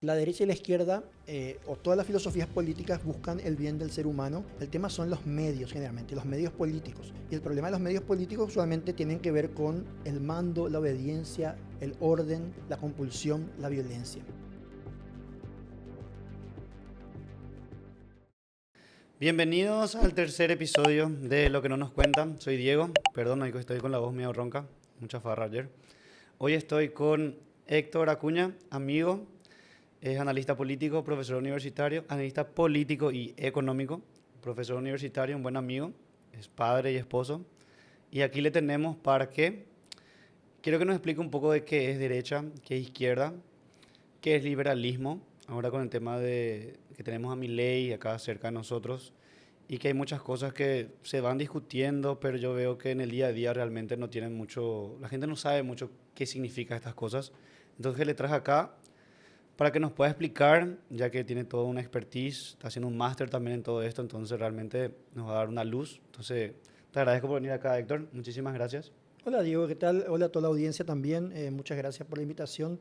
La derecha y la izquierda, o todas las filosofías políticas buscan el bien del ser humano. El tema son los medios, generalmente, los medios políticos. Y el problema de los medios políticos usualmente tienen que ver con el mando, la obediencia, el orden, la compulsión, la violencia. Bienvenidos al tercer episodio de Lo que no nos cuentan. Soy Diego, perdón, hoy estoy con la voz medio ronca, mucha farra ayer. Hoy estoy con Héctor Acuña, amigo, es analista político, profesor universitario, analista político y económico, profesor universitario, un buen amigo, es padre y esposo. Y aquí le tenemos para que quiero que nos explique un poco de qué es derecha, qué es izquierda, qué es liberalismo, ahora con el tema de que tenemos a Milei acá cerca de nosotros y que hay muchas cosas que se van discutiendo, pero yo veo que en el día a día realmente no tienen mucho, la gente no sabe mucho qué significan estas cosas. Entonces le traje acá para que nos pueda explicar, ya que tiene toda una expertise, está haciendo un máster también en todo esto, entonces realmente nos va a dar una luz. Entonces te agradezco por venir acá, Héctor, muchísimas gracias. Hola Diego, ¿qué tal? Hola a toda la audiencia también. Muchas gracias por la invitación.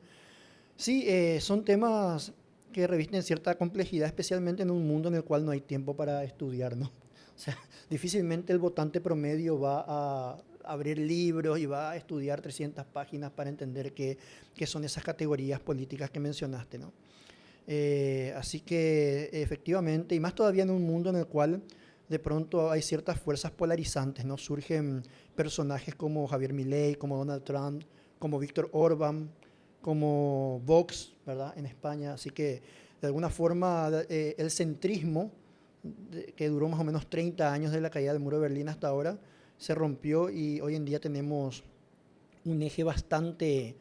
Sí, son temas que revisten cierta complejidad, especialmente en un mundo en el cual no hay tiempo para estudiar, ¿no? O sea, difícilmente el votante promedio va a abrir libros y va a estudiar 300 páginas para entender qué son esas categorías políticas que mencionaste, ¿no? Así que efectivamente, y más todavía en un mundo en el cual de pronto hay ciertas fuerzas polarizantes, ¿no? Surgen personajes como Javier Milei, como Donald Trump, como Víctor Orbán, como Vox, ¿verdad? En España. Así que de alguna forma el centrismo, que duró más o menos 30 años de la caída del muro de Berlín hasta ahora, se rompió y hoy en día tenemos un eje bastante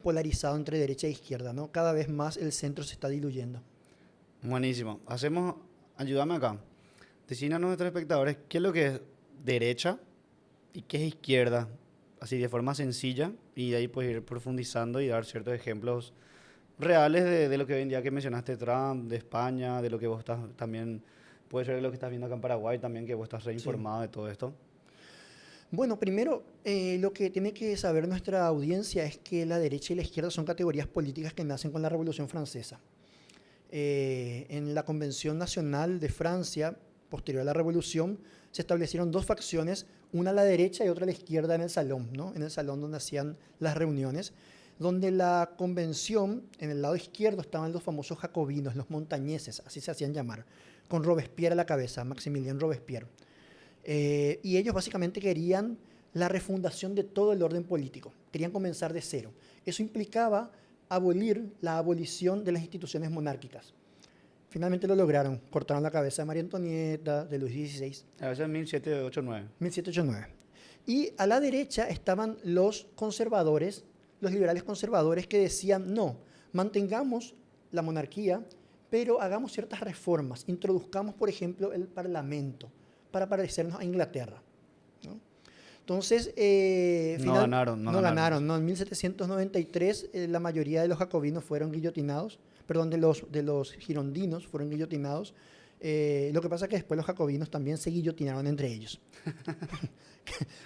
polarizado entre derecha e izquierda, ¿no? Cada vez más el centro se está diluyendo. Buenísimo, hacemos, ayúdame acá. Decían a nuestros espectadores qué es lo que es derecha y qué es izquierda, así de forma sencilla, y de ahí puedes ir profundizando y dar ciertos ejemplos reales de lo que hoy en día que mencionaste Trump, de España, de lo que vos estás también, puede ser de lo que estás viendo acá en Paraguay también, que vos estás Sí. reinformado de todo esto. Bueno, primero, lo que tiene que saber nuestra audiencia es que la derecha y la izquierda son categorías políticas que nacen con la Revolución Francesa. En la Convención Nacional de Francia, posterior a la Revolución, se establecieron dos facciones, una a la derecha y otra a la izquierda en el salón, ¿no? En el salón donde hacían las reuniones, donde la convención, en el lado izquierdo estaban los famosos jacobinos, los montañeses, así se hacían llamar, con Robespierre a la cabeza, Maximilien Robespierre. Y ellos básicamente querían la refundación de todo el orden político, querían comenzar de cero. Eso implicaba abolir la abolición de las instituciones monárquicas. Finalmente lo lograron, cortaron la cabeza de María Antonieta, de Luis XVI, A veces 1789. 1789. Y a la derecha estaban los conservadores, los liberales conservadores que decían, no, mantengamos la monarquía, pero hagamos ciertas reformas, introduzcamos, por ejemplo, el parlamento para parecernos a Inglaterra, ¿no? Entonces, No ganaron, no no ganaron. ganaron, ¿no? En 1793 la mayoría de los jacobinos fueron guillotinados, perdón, de los girondinos fueron guillotinados. Lo que pasa es que después los jacobinos también se guillotinaron entre ellos.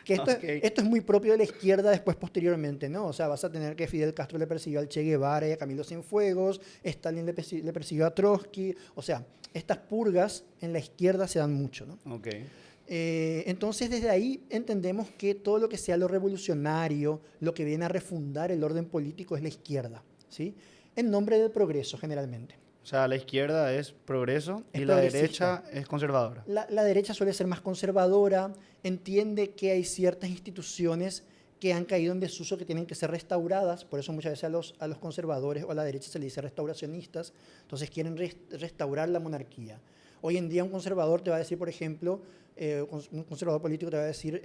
que esto, Ok. esto es muy propio de la izquierda después posteriormente, ¿no? O sea, vas a tener que Fidel Castro le persiguió al Che Guevara y a Camilo Cienfuegos, Stalin le persiguió a Trotsky, o sea, estas purgas en la izquierda se dan mucho, ¿no? Ok. Entonces, desde ahí entendemos que todo lo que sea lo revolucionario, lo que viene a refundar el orden político es la izquierda, ¿sí? En nombre del progreso, generalmente. O sea, la izquierda es progreso Es y la progresista. derecha es conservadora. La derecha suele ser más conservadora, entiende que hay ciertas instituciones que han caído en desuso que tienen que ser restauradas, por eso muchas veces a los conservadores o a la derecha se le dice restauracionistas, entonces quieren restaurar la monarquía. Hoy en día un conservador te va a decir, por ejemplo, un conservador político te va a decir,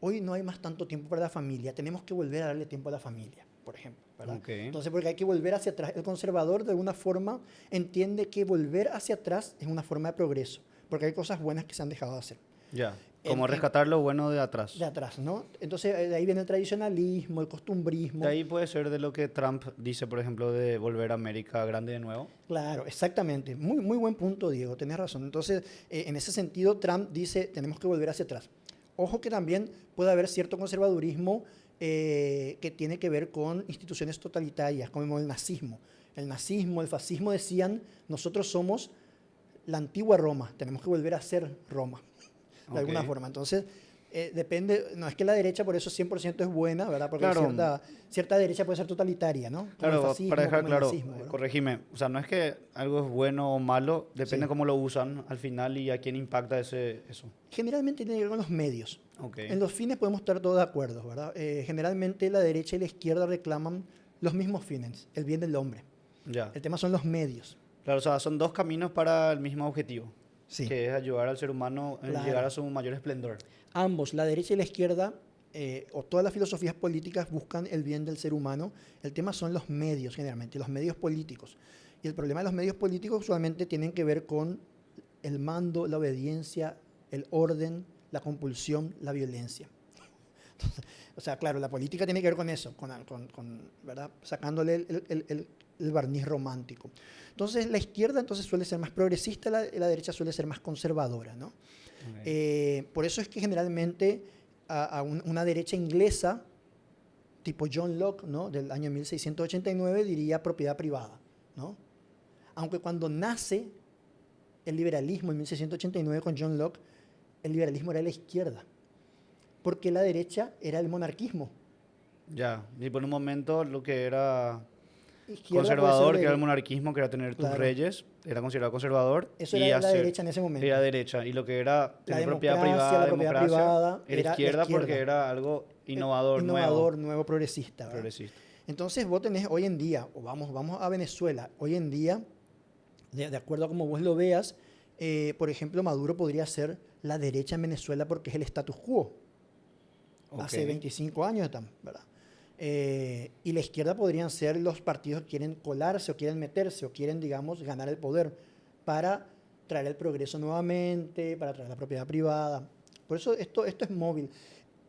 hoy no hay más tanto tiempo para la familia, tenemos que volver a darle tiempo a la familia, por ejemplo, ¿verdad? Ok. Entonces, porque hay que volver hacia atrás. El conservador, de alguna forma, entiende que volver hacia atrás es una forma de progreso, porque hay cosas buenas que se han dejado de hacer. Ya. En, Como en- rescatar lo bueno de atrás. de atrás, ¿no? Entonces, de ahí viene el tradicionalismo, el De costumbrismo. ahí puede ser de lo que Trump dice, por ejemplo, de volver a América grande de nuevo. Claro, exactamente. Muy, muy buen punto, Diego, tenés razón. Entonces, en ese sentido, Trump dice, tenemos que volver hacia atrás. Ojo que también puede haber cierto conservadurismo que tiene que ver con instituciones totalitarias, como el nazismo. El nazismo, el fascismo decían, nosotros somos la antigua Roma, tenemos que volver a ser Roma, de alguna forma. Entonces, depende, no es que la derecha por eso 100% es buena, ¿verdad? Porque Claro, cierta derecha puede ser totalitaria, ¿no? Como el claro, fascismo, para dejar como el claro, nazismo, ¿verdad? corregime, o sea, no es que algo es bueno o malo, depende Sí. cómo lo usan al final y a quién impacta eso. Generalmente tiene que ver con los medios. Ok, En los fines podemos estar todos de acuerdo, ¿verdad? Generalmente la derecha y la izquierda reclaman los mismos fines, el bien del hombre. ya. El tema son los medios. Claro, o sea, son dos caminos para el mismo objetivo, Sí, que es ayudar al ser humano a llegar claro. a su mayor esplendor. Ambos, la derecha y la izquierda, o todas las filosofías políticas buscan el bien del ser humano. El tema son los medios, generalmente, los medios políticos. Y el problema de los medios políticos usualmente tienen que ver con el mando, la obediencia, el orden, la compulsión, la violencia. O sea, claro, la política tiene que ver con eso, ¿verdad? Sacándole el barniz romántico. Entonces, la izquierda entonces suele ser más progresista, la derecha suele ser más conservadora, ¿no? Ok. Por eso es que generalmente una derecha inglesa, tipo John Locke, ¿no? Del año 1689, diría propiedad privada, ¿no? Aunque cuando nace el liberalismo en 1689 con John Locke, el liberalismo era la izquierda, porque la derecha era el monarquismo. Ya, y por un momento lo que era Izquierda puede ser conservador, que era el monarquismo, que era tener tus claro, reyes, era considerado conservador, eso y era la hacer, derecha en ese era momento. derecha, y lo que era La tener propiedad democracia, privada, la propiedad democracia, privada era era la izquierda porque izquierda, era algo innovador, nuevo, innovador, nuevo, progresista, ¿verdad? progresista. Entonces vos tenés hoy en día, o vamos a Venezuela, hoy en día, de acuerdo a como vos lo veas, por ejemplo, Maduro podría ser la derecha en Venezuela porque es el status quo. Ok, Hace 25 años están, ¿verdad? Y la izquierda podrían ser los partidos que quieren colarse o quieren meterse o quieren, digamos, ganar el poder para traer el progreso nuevamente, para traer la propiedad privada. Por eso esto es móvil.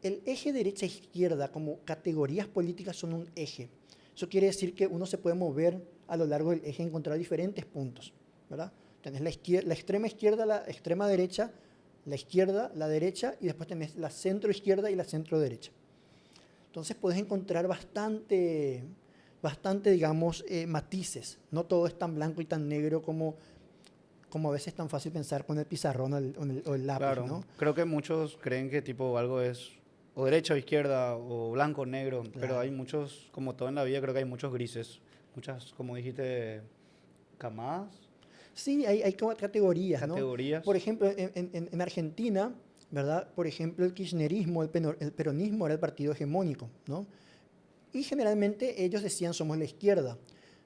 El eje derecha-izquierda como categorías políticas son un eje. Eso quiere decir que uno se puede mover a lo largo del eje y encontrar diferentes puntos, ¿verdad? Tenés la extrema izquierda, la extrema derecha, la izquierda, la derecha, y después tenés la centro izquierda y la centro derecha. Entonces puedes encontrar bastante digamos, matices. No todo es tan blanco y tan negro como a veces es tan fácil pensar con el pizarrón o el lápiz, claro, ¿no? creo que muchos creen que tipo algo es o derecha o izquierda, o blanco o negro, pero hay Claro. muchos, como todo en la vida, creo que hay muchos grises, muchas, como dijiste, camadas, Sí, hay como categorías, ¿no? categorías. Por ejemplo, en Argentina, ¿verdad? Por ejemplo, el kirchnerismo, el peronismo era el partido hegemónico, ¿no? Y generalmente ellos decían somos la izquierda,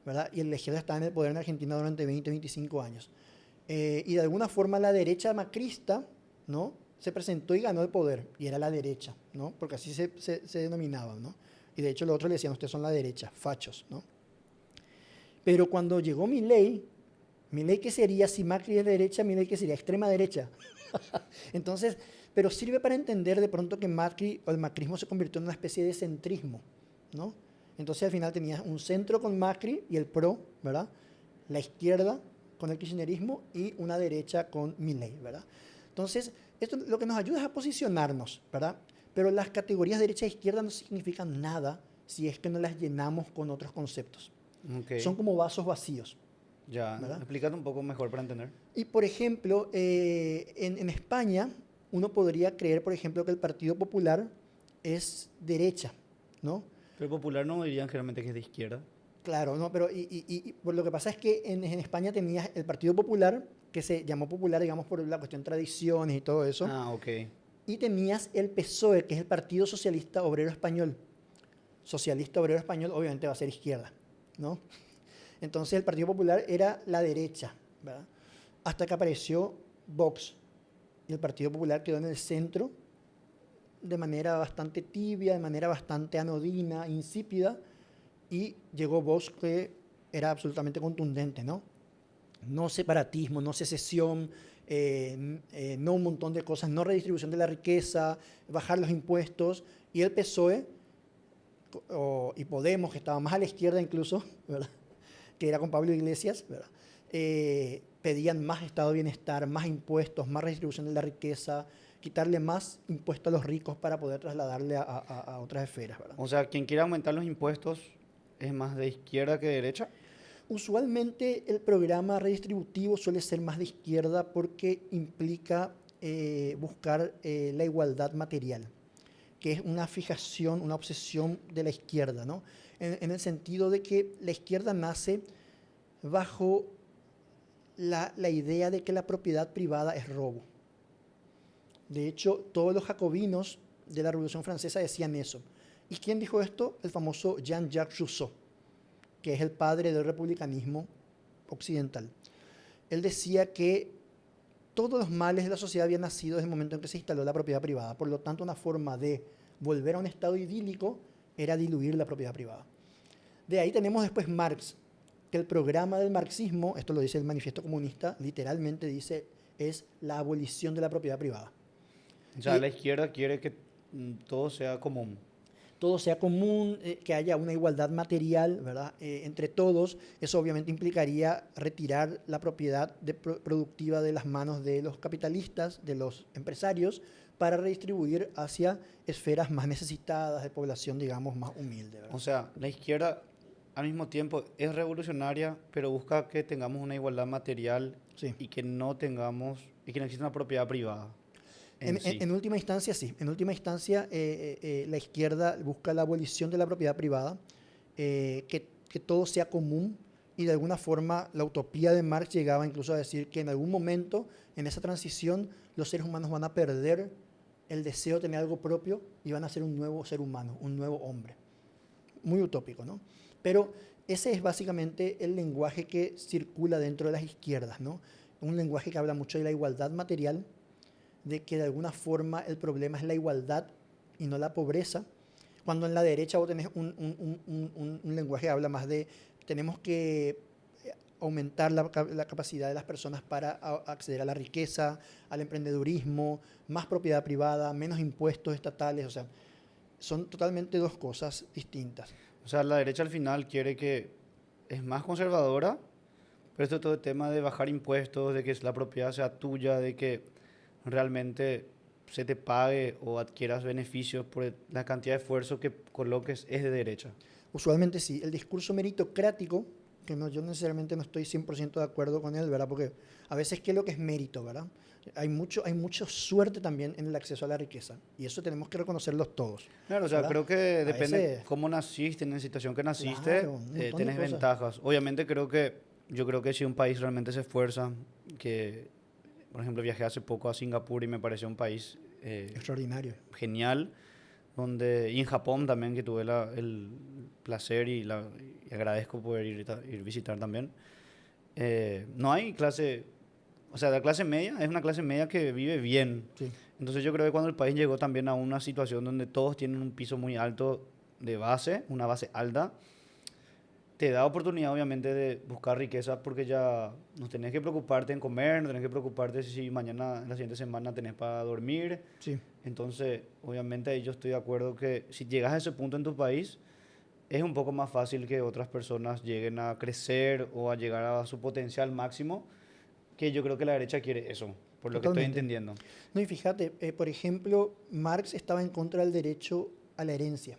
¿verdad? Y la izquierda estaba en el poder en Argentina durante 20, 25 años. Y de alguna forma la derecha macrista, ¿no? Se presentó y ganó el poder, y era la derecha, ¿no? Porque así se denominaban, ¿no? Y de hecho los otros le decían, ustedes son la derecha, fachos, ¿no? Pero cuando llegó Milei, ¿qué sería si Macri es de derecha? Milei, ¿qué sería? Extrema derecha. Entonces, pero sirve para entender de pronto que Macri o el macrismo se convirtió en una especie de centrismo, ¿no? Entonces al final tenías un centro con Macri y el PRO, ¿verdad? La izquierda con el kirchnerismo y una derecha con Milei, ¿verdad? Entonces, esto lo que nos ayuda es a posicionarnos, ¿verdad? Pero las categorías derecha e izquierda no significan nada si es que no las llenamos con otros conceptos. Ok, Son como vasos vacíos, ya, ¿verdad? explícate un poco mejor para entender. Y por ejemplo, en España uno podría creer, por ejemplo, que el Partido Popular es derecha, ¿no? Pero popular no dirían generalmente que es de izquierda. Claro, ¿no? Pero pues lo que pasa es que en España tenías el Partido Popular, que se llamó popular, digamos, por la cuestión de tradiciones y todo eso, Ah, ok, y tenías el PSOE, que es el Partido Socialista Obrero Español. Socialista Obrero Español obviamente va a ser izquierda, ¿no? Entonces el Partido Popular era la derecha, ¿verdad? Hasta que apareció Vox. Y el Partido Popular quedó en el centro de manera bastante tibia, de manera bastante anodina, insípida, y llegó Vox que era absolutamente contundente, ¿no? No separatismo, no secesión, no un montón de cosas, no redistribución de la riqueza, bajar los impuestos, y el PSOE y Podemos, que estaba más a la izquierda incluso, ¿verdad? Que era con Pablo Iglesias, ¿verdad? Pedían más estado de bienestar, más impuestos, más redistribución de la riqueza, quitarle más impuestos a los ricos para poder trasladarle a otras esferas, ¿verdad? o sea, quien quiera aumentar los impuestos es más de izquierda que de derecha. Usualmente el programa redistributivo suele ser más de izquierda porque implica buscar la igualdad material, que es una fijación, una obsesión de la izquierda, ¿no? En el sentido de que la izquierda nace bajo la idea de que la propiedad privada es robo. De hecho, todos los jacobinos de la Revolución Francesa decían eso. ¿Y quién dijo esto? El famoso Jean-Jacques Rousseau, que es el padre del republicanismo occidental. Él decía que todos los males de la sociedad habían nacido desde el momento en que se instaló la propiedad privada. Por lo tanto, una forma de volver a un estado idílico era diluir la propiedad privada. De ahí tenemos después Marx, que el programa del marxismo, esto lo dice el Manifiesto Comunista, literalmente dice, es la abolición de la propiedad privada. O sea, la izquierda quiere que todo sea común. Todo sea común, que haya una igualdad material, ¿verdad? Entre todos. Eso obviamente implicaría retirar la propiedad productiva de las manos de los capitalistas, de los empresarios, para redistribuir hacia esferas más necesitadas, de población, digamos, más humilde, ¿verdad? O sea, la izquierda al mismo tiempo es revolucionaria, pero busca que tengamos una igualdad material Sí. y que no tengamos, y que no exista una propiedad privada. En última instancia, sí. En última instancia, la izquierda busca la abolición de la propiedad privada, que todo sea común y de alguna forma la utopía de Marx llegaba incluso a decir que en algún momento en esa transición los seres humanos van a perder el deseo de tener algo propio y van a ser un nuevo ser humano, un nuevo hombre. Muy utópico, ¿no? Pero ese es básicamente el lenguaje que circula dentro de las izquierdas, ¿no? Un lenguaje que habla mucho de la igualdad material, de que de alguna forma el problema es la igualdad y no la pobreza, cuando en la derecha vos tenés un lenguaje que habla más de tenemos que aumentar la capacidad de las personas para acceder a la riqueza, al emprendedurismo, más propiedad privada, menos impuestos estatales, o sea, son totalmente dos cosas distintas. O sea, la derecha al final quiere que es más conservadora, pero esto es todo el tema de bajar impuestos, de que la propiedad sea tuya, de que realmente se te pague o adquieras beneficios por la cantidad de esfuerzo que coloques es de derecha. Usualmente sí, el discurso meritocrático, que no, yo necesariamente no estoy 100% de acuerdo con él, ¿verdad? Porque a veces, ¿qué es lo que es mérito, verdad? Hay mucha suerte también en el acceso a la riqueza, y eso tenemos que reconocerlos todos. Claro, o sea, ¿verdad? creo que depende veces, cómo naciste, en la situación que naciste, claro, un montón de tenés cosas. ventajas. Obviamente yo creo que si un país realmente se esfuerza, que por ejemplo viajé hace poco a Singapur y me pareció un país Extraordinario. genial, y en Japón también que tuve el placer y agradezco poder ir visitar también. No hay clase, o sea, la clase media es una clase media que vive bien. Sí. Entonces yo creo que cuando el país llegó también a una situación donde todos tienen un piso muy alto de base, una base alta, te da oportunidad obviamente de buscar riqueza porque ya no tenés que preocuparte en comer, no tenés que preocuparte si mañana, la siguiente semana tenés para dormir. Sí. Entonces, obviamente ahí yo estoy de acuerdo que si llegas a ese punto en tu país, es un poco más fácil que otras personas lleguen a crecer o a llegar a su potencial máximo, que yo creo que la derecha quiere eso, por lo que estoy Totalmente. entendiendo. No, y fíjate, por ejemplo, Marx estaba en contra del derecho a la herencia.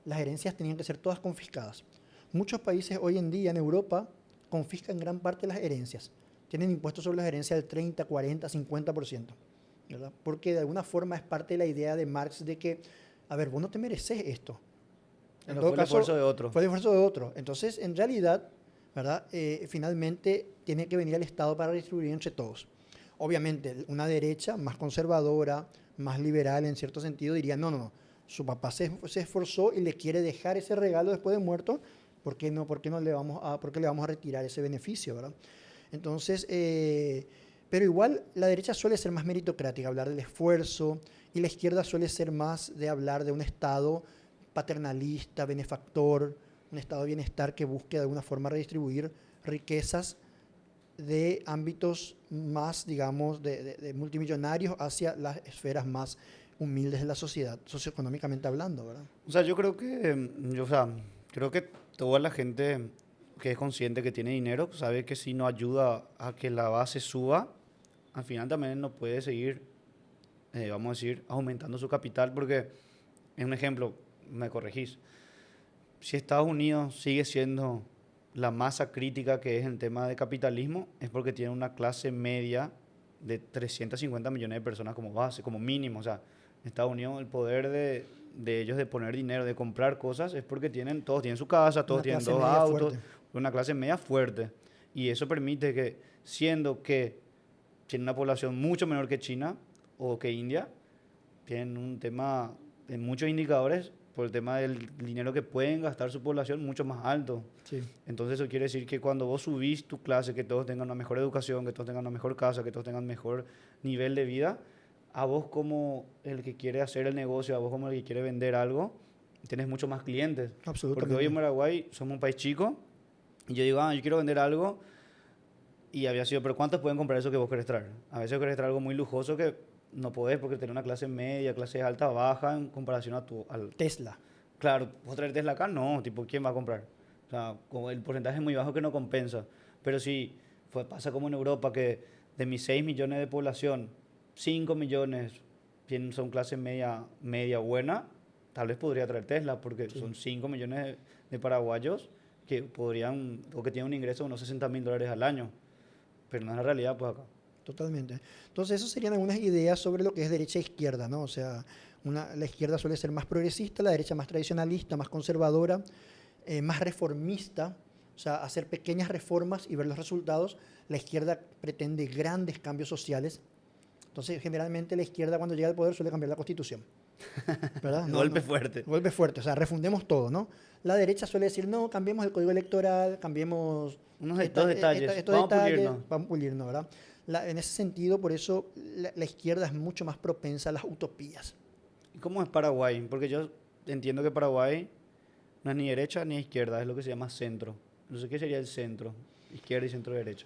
Las herencias tenían que ser todas confiscadas. Muchos países hoy en día en Europa confiscan gran parte de las herencias. Tienen impuestos sobre las herencias del 30, 40, 50%. ¿Verdad? Porque de alguna forma es parte de la idea de Marx de que, a ver, vos no te mereces esto. Pero fue el esfuerzo de otro. Fue el esfuerzo de otro. Entonces, en realidad, ¿verdad? Finalmente tiene que venir el Estado para distribuir entre todos. Obviamente, una derecha más conservadora, más liberal en cierto sentido, diría, no, su papá se esforzó y le quiere dejar ese regalo después de muerto, ¿por qué le vamos a retirar ese beneficio, ¿verdad? Entonces, pero igual la derecha suele ser más meritocrática, hablar del esfuerzo, y la izquierda suele ser más de hablar de un Estado paternalista, benefactor, un estado de bienestar que busque de alguna forma redistribuir riquezas de ámbitos más, digamos, de multimillonarios hacia las esferas más humildes de la sociedad, socioeconómicamente hablando, ¿verdad? O sea, yo creo que, creo que toda la gente que es consciente que tiene dinero sabe que si no ayuda a que la base suba, al final también no puede seguir, vamos a decir, aumentando su capital, porque es un ejemplo, me corregís. Si Estados Unidos sigue siendo la masa crítica que es el tema de capitalismo es porque tiene una clase media de 350 millones de personas como base, como mínimo. O sea, en Estados Unidos el poder de ellos de poner dinero, de comprar cosas, es porque todos tienen su casa, todos Una tienen clase dos media autos, fuerte. una clase media fuerte. Y eso permite que, siendo que tiene una población mucho menor que China o que India, tienen un tema en muchos indicadores por el tema del dinero que pueden gastar su población mucho más alto. Sí, Entonces eso quiere decir que cuando vos subís tu clase, que todos tengan una mejor educación, que todos tengan una mejor casa, que todos tengan mejor nivel de vida, a vos como el que quiere hacer el negocio, a vos como el que quiere vender algo, tenés mucho más clientes. Porque hoy en absolutamente. Paraguay somos un país chico y yo digo, yo quiero vender algo y había sido, pero ¿cuántos pueden comprar eso que vos querés traer? A veces querés traer algo muy lujoso que no podés porque tenés una clase media, clase alta, baja en comparación al... Tesla. Claro, vos traer Tesla acá, no, tipo, ¿quién va a comprar? O sea, como el porcentaje es muy bajo que no compensa. Pero si pasa como en Europa, que de mis 6 millones de población, 5 millones son clase media buena, tal vez podría traer Tesla, porque Sí. son 5 millones de paraguayos que podrían, o que tienen un ingreso de unos $60.000 al año. Pero no es la realidad, pues acá. Totalmente. Entonces, esas serían algunas ideas sobre lo que es derecha e izquierda, ¿no? O sea, la izquierda suele ser más progresista, la derecha más tradicionalista, más conservadora, más reformista, o sea, hacer pequeñas reformas y ver los resultados. La izquierda pretende grandes cambios sociales. Entonces, generalmente la izquierda cuando llega al poder suele cambiar la constitución, ¿verdad? No, Golpe no, fuerte. vuelve fuerte, o sea, refundemos todo, ¿no? La derecha suele decir, no, cambiemos el código electoral, cambiemos Dos detalles. estos Vamos a detalles, pulirnos. vamos a pulirnos, ¿verdad? En ese sentido, por eso la izquierda es mucho más propensa a las utopías. ¿Y cómo es Paraguay? Porque yo entiendo que Paraguay no es ni derecha ni izquierda, es lo que se llama centro. No sé qué sería el centro, izquierda y centro derecha.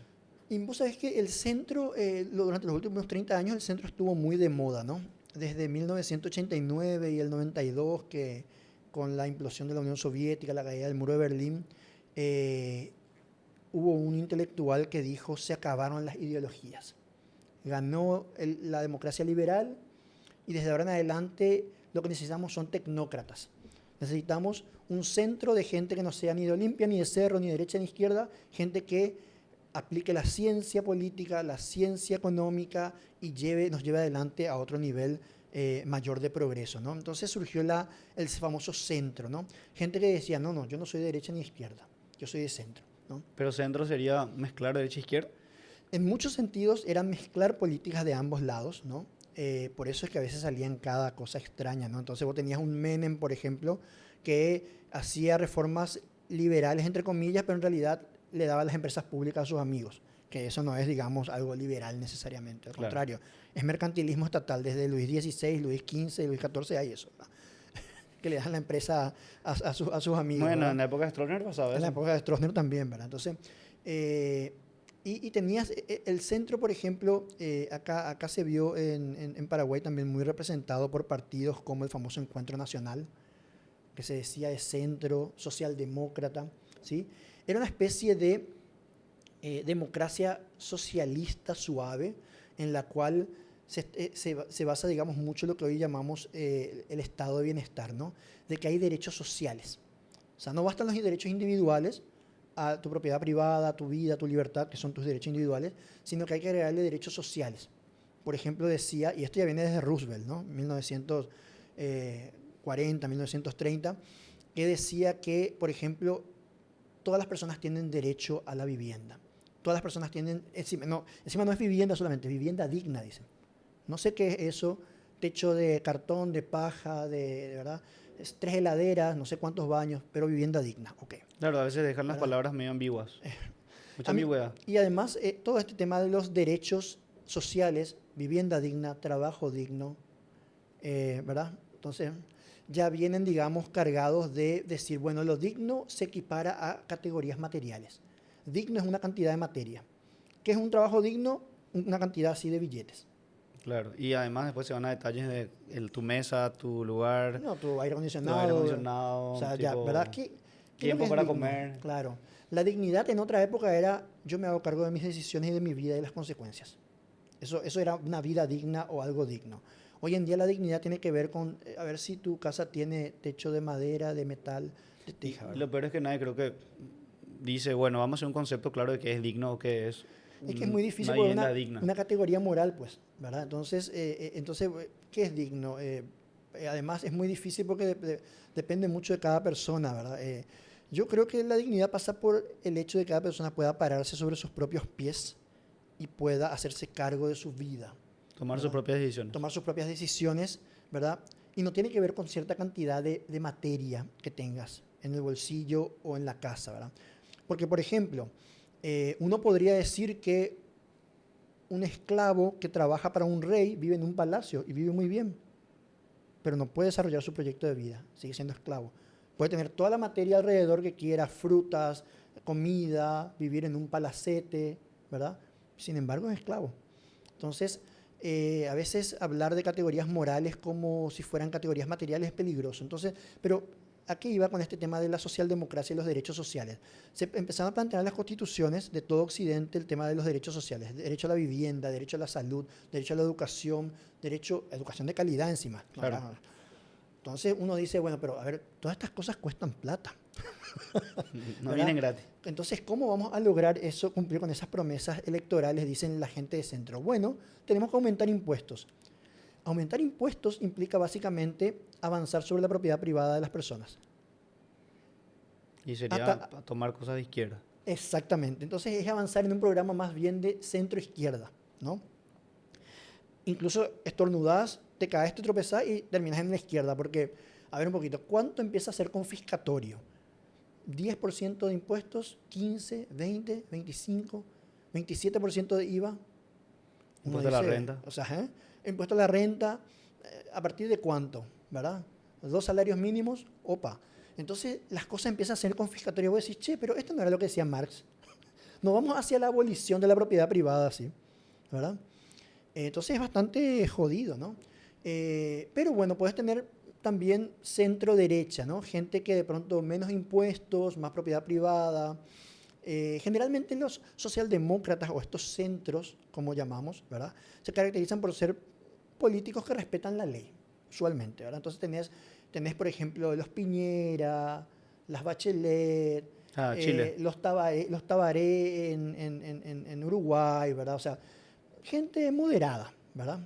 Y vos sabés que el centro, durante los últimos 30 años, el centro estuvo muy de moda, ¿no? Desde 1989 y el 92, que con la implosión de la Unión Soviética, la caída del muro de Berlín, eh, hubo un intelectual que dijo, se acabaron las ideologías. Ganó la democracia liberal y desde ahora en adelante lo que necesitamos son tecnócratas. Necesitamos un centro de gente que no sea ni de Olimpia, ni de Cerro, ni de derecha ni izquierda, gente que aplique la ciencia política, la ciencia económica y nos lleve adelante a otro nivel mayor de progreso, ¿no? Entonces surgió el famoso centro, ¿no? Gente que decía, no, yo no soy de derecha ni de izquierda, yo soy de centro, ¿no? Pero centro sería mezclar derecha e izquierda. En muchos sentidos era mezclar políticas de ambos lados, ¿no? Por eso es que a veces salían cada cosa extraña, ¿no? Entonces vos tenías un Menem, por ejemplo, que hacía reformas liberales, entre comillas, pero en realidad le daba las empresas públicas a sus amigos, que eso no es, digamos, algo liberal necesariamente, al Claro. contrario, es mercantilismo estatal, desde Luis XVI, Luis XV, Luis XIV hay eso, ¿verdad? Que le dan la empresa a sus amigos. Bueno, ¿verdad? en la época de Stroessner pasaba En la eso. época de Stroessner también, ¿verdad? Entonces, y tenías el centro, por ejemplo, acá se vio en Paraguay también muy representado por partidos como el famoso Encuentro Nacional, que se decía de centro, socialdemócrata, ¿sí? Era una especie de democracia socialista suave en la cual se basa, digamos, mucho lo que hoy llamamos el estado de bienestar, ¿no? De que hay derechos sociales. O sea, no bastan los derechos individuales a tu propiedad privada, a tu vida, a tu libertad, que son tus derechos individuales, sino que hay que agregarle derechos sociales. Por ejemplo, decía, y esto ya viene desde Roosevelt, ¿no? 1940, 1930, que decía que, por ejemplo, todas las personas tienen derecho a la vivienda. Todas las personas tienen, encima no es vivienda solamente, vivienda digna, dicen. No sé qué es eso, techo de cartón, de paja, de verdad, 3 heladeras, no sé cuántos baños, pero vivienda digna, ok. Claro, a veces dejan las ¿Verdad? palabras medio ambiguas. Mucha A mí- ambigüedad. y además, todo este tema de los derechos sociales, vivienda digna, trabajo digno, ¿verdad? Entonces, ya vienen, digamos, cargados de decir, bueno, lo digno se equipara a categorías materiales. Digno es una cantidad de materia. ¿Qué es un trabajo digno? Una cantidad así de billetes. Claro. Y además después se van a detalles de tu mesa, tu lugar, No, tu aire tu aire acondicionado. O acondicionado, sea, ya, tipo, ¿verdad? ¿Qué es lo que tiempo es para digno? comer. Claro. La dignidad en otra época era yo me hago cargo de mis decisiones y de mi vida y las consecuencias. Eso era una vida digna o algo digno. Hoy en día la dignidad tiene que ver con a ver si tu casa tiene techo de madera, de metal, de Y teja, ¿verdad? lo peor es que nadie, creo que dice, bueno, vamos a hacer un concepto claro de qué es digno o qué es Es que es muy difícil una por vivienda digna. una categoría moral, pues, ¿verdad? Entonces, ¿qué es digno? Además, es muy difícil porque depende mucho de cada persona, ¿verdad? Yo creo que la dignidad pasa por el hecho de que cada persona pueda pararse sobre sus propios pies y pueda hacerse cargo de su vida, Tomar sus ¿verdad? propias decisiones. Tomar sus propias decisiones, ¿verdad? Y no tiene que ver con cierta cantidad de materia que tengas en el bolsillo o en la casa, ¿verdad? Porque, por ejemplo, uno podría decir que un esclavo que trabaja para un rey vive en un palacio y vive muy bien, pero no puede desarrollar su proyecto de vida, sigue siendo esclavo. Puede tener toda la materia alrededor que quiera, frutas, comida, vivir en un palacete, ¿verdad? Sin embargo, es esclavo. Entonces, a veces hablar de categorías morales como si fueran categorías materiales es peligroso. Entonces, pero ¿a qué iba con este tema de la socialdemocracia y los derechos sociales? Se empezaron a plantear en las constituciones de todo Occidente el tema de los derechos sociales, derecho a la vivienda, derecho a la salud, derecho a la educación, derecho a educación de calidad encima. Claro. Entonces uno dice, bueno, pero a ver, todas estas cosas cuestan plata. No ¿Verdad? vienen gratis. Entonces, ¿cómo vamos a lograr eso, cumplir con esas promesas electorales, dicen la gente de centro? Bueno, tenemos que aumentar impuestos. Aumentar impuestos implica básicamente avanzar sobre la propiedad privada de las personas. Y sería tomar cosas de izquierda. Exactamente. Entonces es avanzar en un programa más bien de centro-izquierda, ¿no? Incluso estornudás, te caes, te tropezás y terminas en la izquierda, porque, a ver un poquito, ¿cuánto empieza a ser confiscatorio? 10% de impuestos, 15, 20, 25, 27% de IVA. Impuesto a la renta. O sea, impuesto a la renta, ¿a partir de cuánto? ¿Verdad? 2 salarios mínimos, opa. Entonces las cosas empiezan a ser confiscatorias. Vos decís, che, pero esto no era lo que decía Marx. Nos vamos hacia la abolición de la propiedad privada, ¿sí? ¿Verdad? Entonces es bastante jodido, ¿no? Pero bueno, puedes tener también centro-derecha, ¿no? Gente que de pronto menos impuestos, más propiedad privada. Generalmente los socialdemócratas o estos centros, como llamamos, ¿verdad? Se caracterizan por ser políticos que respetan la ley, usualmente, ¿verdad? Entonces tenés por ejemplo, los Piñera, las Bachelet, Chile. los Tabaré en Uruguay, ¿verdad? O sea, gente moderada, ¿verdad?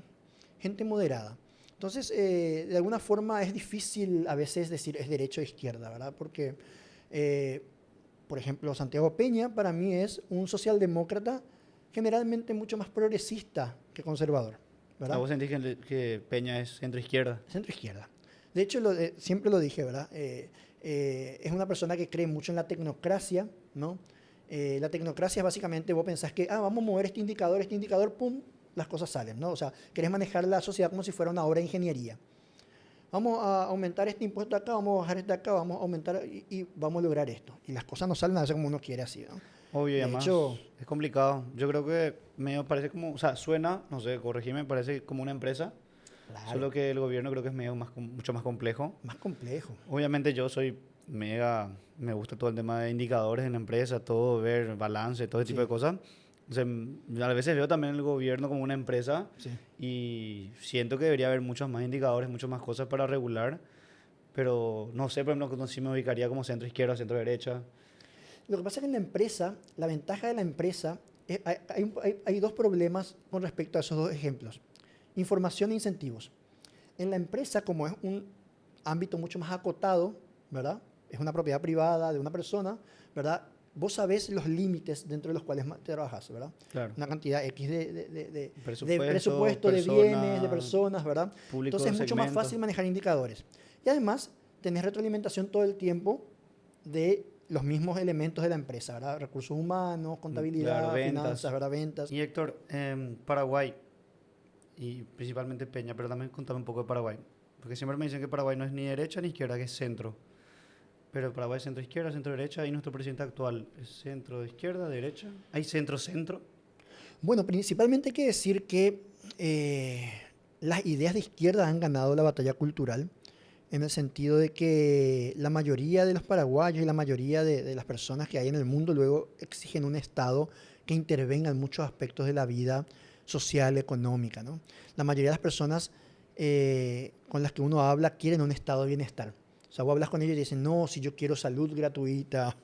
Gente moderada. Entonces, de alguna forma es difícil a veces decir es derecha o izquierda, ¿verdad? Porque, por ejemplo, Santiago Peña para mí es un socialdemócrata generalmente mucho más progresista que conservador, ¿verdad? ¿Vos sentís que Peña es centro-izquierda? Centro-izquierda. De hecho, siempre lo dije, ¿verdad? Es una persona que cree mucho en la tecnocracia, ¿no? La tecnocracia es básicamente, vos pensás que, vamos a mover este indicador, pum, las cosas salen, ¿no? O sea, querés manejar la sociedad como si fuera una obra de ingeniería. Vamos a aumentar este impuesto acá, vamos a bajar este acá, vamos a aumentar y vamos a lograr esto. Y las cosas no salen a veces como uno quiere así, ¿no? Obvio, y De además hecho, es complicado. Yo creo que medio parece como, o sea, suena, no sé, corregime, parece como una empresa, claro, solo que el gobierno creo que es medio mucho más complejo. más complejo. Obviamente yo soy me gusta todo el tema de indicadores en la empresa, todo, ver balance, todo ese tipo de Sí, cosas. O sea, a veces veo también el gobierno como una empresa sí. y siento que debería haber muchos más indicadores, muchas más cosas para regular, pero no sé, por ejemplo, si me ubicaría como centro izquierda, centro derecha. Lo que pasa es que en la empresa, la ventaja de la empresa, hay dos problemas con respecto a esos dos ejemplos. Información e incentivos. En la empresa, como es un ámbito mucho más acotado, ¿verdad? Es una propiedad privada de una persona, ¿verdad? Vos sabés los límites dentro de los cuales trabajas, ¿verdad? Claro. Una cantidad X de Presupuesto, de bienes, de personas, ¿verdad? Público, Entonces es mucho más segmento. fácil manejar indicadores. Y además, tenés retroalimentación todo el tiempo de los mismos elementos de la empresa, ¿verdad? Recursos humanos, contabilidad, Claro, ventas. finanzas, ¿verdad? Ventas. Y Héctor, Paraguay, y principalmente Peña, pero también contame un poco de Paraguay, porque siempre me dicen que Paraguay no es ni derecha ni izquierda, que es centro. Pero Paraguay es centro-izquierda, centro-derecha, y nuestro presidente actual es centro-izquierda, derecha. ¿Hay centro-centro? Bueno, principalmente hay que decir que las ideas de izquierda han ganado la batalla cultural, en el sentido de que la mayoría de los paraguayos y la mayoría de las personas que hay en el mundo luego exigen un Estado que intervenga en muchos aspectos de la vida social, económica, ¿no? La mayoría de las personas con las que uno habla quieren un estado de bienestar. O O sea, vos hablas con ellos y dicen, no, si yo quiero salud gratuita,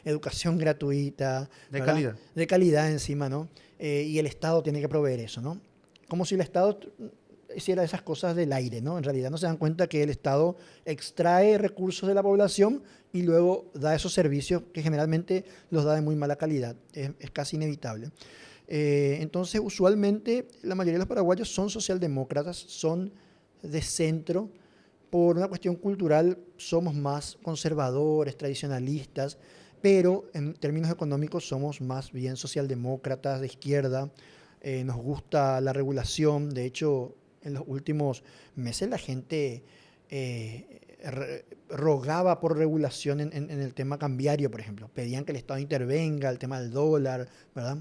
educación gratuita. De ¿verdad? calidad. De calidad encima, ¿no? Y el Estado tiene que proveer eso, ¿no? Como si el Estado hiciera esas cosas del aire, ¿no? En realidad no se dan cuenta que el Estado extrae recursos de la población y luego da esos servicios que generalmente los da de muy mala calidad. Es casi inevitable. Entonces, usualmente, la mayoría de los paraguayos son socialdemócratas, son de centro. Por una cuestión cultural, somos más conservadores, tradicionalistas, pero en términos económicos somos más bien socialdemócratas, de izquierda. Nos gusta la regulación. De hecho, en los últimos meses la gente rogaba por regulación en el tema cambiario, por ejemplo. Pedían que el Estado intervenga, el tema del dólar, ¿verdad?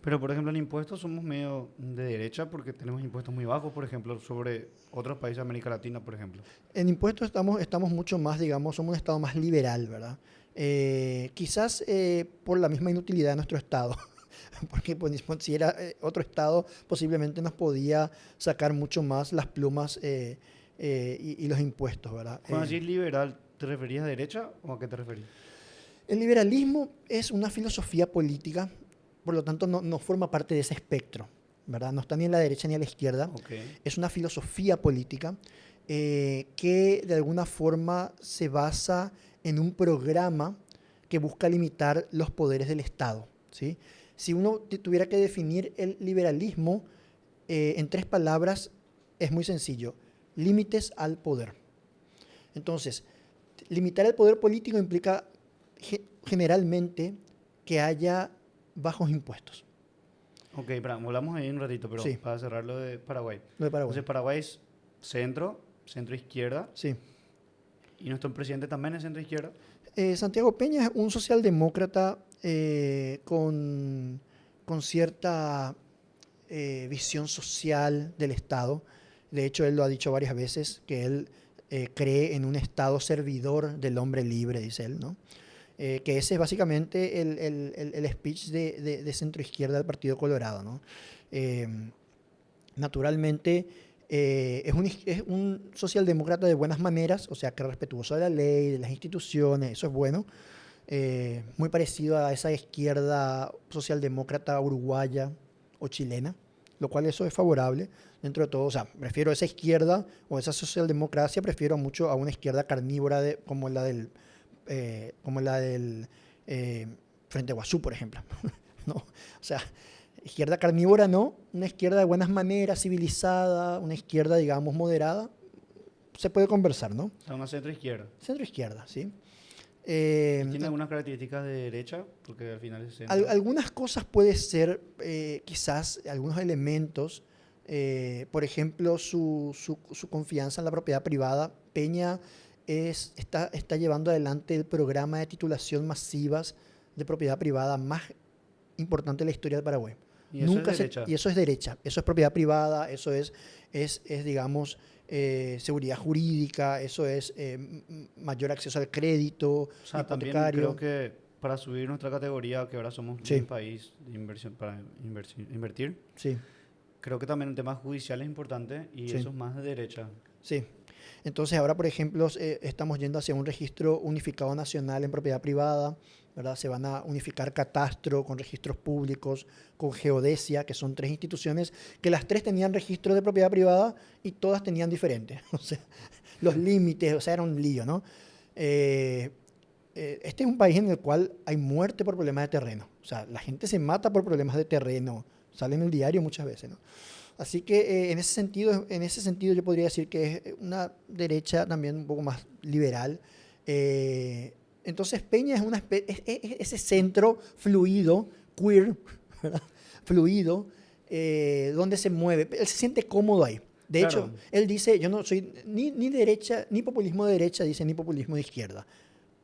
Pero, por ejemplo, en impuestos somos medio de derecha porque tenemos impuestos muy bajos, por ejemplo, sobre otros países de América Latina, por ejemplo. En impuestos estamos mucho más, digamos, somos un Estado más liberal, ¿verdad? Quizás por la misma inutilidad de nuestro Estado, porque pues, si era otro Estado, posiblemente nos podía sacar mucho más las plumas y los impuestos, ¿verdad? Cuando decís liberal, ¿te referías a derecha o a qué te referís? El liberalismo es una filosofía política, por lo tanto no forma parte de ese espectro, ¿verdad? No está ni en la derecha ni a la izquierda. Ok. Es una filosofía política que de alguna forma se basa en un programa que busca limitar los poderes del Estado, ¿sí? Si uno tuviera que definir el liberalismo en 3 palabras, es muy sencillo: límites al poder. Entonces, limitar el poder político implica generalmente que haya bajos impuestos. Ok, volvamos ahí un ratito, pero Sí. para cerrar lo de Paraguay. Lo de Paraguay. Entonces, Paraguay es centro-izquierda, Sí. y nuestro presidente también es centro-izquierda. Santiago Peña es un socialdemócrata con cierta visión social del Estado. De hecho, él lo ha dicho varias veces, que él cree en un Estado servidor del hombre libre, dice él, ¿no? Que ese es básicamente el speech de centroizquierda del Partido Colorado, ¿no? Eh, Naturalmente, es un socialdemócrata de buenas maneras, o sea, que respetuoso de la ley, de las instituciones, eso es bueno. Muy parecido a esa izquierda socialdemócrata uruguaya o chilena, lo cual eso es favorable dentro de todo. O sea, prefiero esa izquierda o esa socialdemocracia, prefiero mucho a una izquierda carnívora como la del Frente Guazú, por ejemplo. ¿No? O sea, izquierda carnívora no, una izquierda de buenas maneras, civilizada, una izquierda, digamos, moderada, se puede conversar, ¿no? O sea, una centro-izquierda. Centro-izquierda, ¿sí? ¿Y tiene algunas características de derecha? Porque al final es centro. Algunas cosas puede ser, quizás, algunos elementos, por ejemplo, su confianza en la propiedad privada. Peña está llevando adelante el programa de titulación masivas de propiedad privada más importante de la historia del Paraguay. Y eso es derecha. Y eso es derecha, eso es propiedad privada, eso es digamos, seguridad jurídica, eso es mayor acceso al crédito, O sea, también hipotecario. creo que para subir nuestra categoría, que ahora somos Sí. un país de inversión para invertir, Sí, creo que también el tema judicial es importante y Sí. eso es más de derecha. sí. Entonces ahora, por ejemplo, estamos yendo hacia un registro unificado nacional en propiedad privada, ¿verdad? Se van a unificar catastro con registros públicos, con geodesia, que son 3 instituciones que las 3 tenían registro de propiedad privada y todas tenían diferentes. O sea, los límites, o sea, era un lío, ¿no? Este es un país en el cual hay muerte por problemas de terreno. O sea, la gente se mata por problemas de terreno. Sale en el diario muchas veces, ¿no? Así que en ese sentido yo podría decir que es una derecha también un poco más liberal. Entonces Peña es ese centro fluido, queer, ¿verdad? Fluido, donde se mueve. Él se siente cómodo ahí. De Claro. hecho, él dice, yo no soy ni derecha, ni populismo de derecha, dice, ni populismo de izquierda.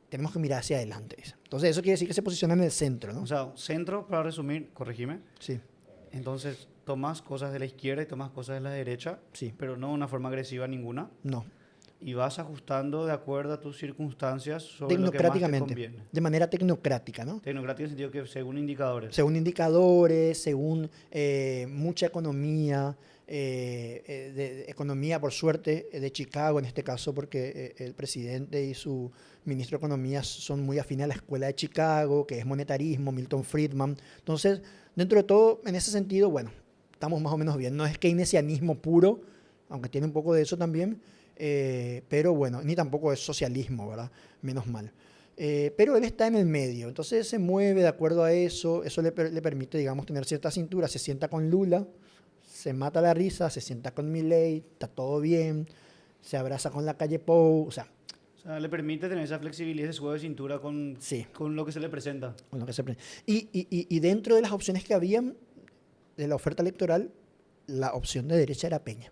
Tenemos que mirar hacia adelante, dice. Entonces eso quiere decir que se posiciona en el centro, ¿no? O sea, centro, para resumir, corregime. Sí, Entonces, tomas cosas de la izquierda y tomas cosas de la derecha, sí, pero no de una forma agresiva ninguna. no. y vas ajustando de acuerdo a tus circunstancias sobre lo que más te Tecnocráticamente, conviene. de manera tecnocrática, ¿no? Tecnocrático en el sentido que según indicadores. Según indicadores, según mucha economía, de economía, por suerte, de Chicago en este caso, porque el presidente y su ministro de Economía son muy afines a la escuela de Chicago, que es monetarismo, Milton Friedman. Entonces, dentro de todo, en ese sentido, bueno, estamos más o menos bien. No es keynesianismo puro, aunque tiene un poco de eso también, pero bueno, ni tampoco es socialismo, ¿verdad? Menos mal. Pero él está en el medio, entonces se mueve de acuerdo a eso, eso le permite, digamos, tener cierta cintura, se sienta con Lula, se mata la risa, se sienta con Milei, está todo bien, se abraza con la calle Pou, o sea, O sea, le permite tener esa flexibilidad, ese juego de cintura sí, con lo que se le presenta. con lo que y dentro de las opciones que habían de la oferta electoral, la opción de derecha era Peña,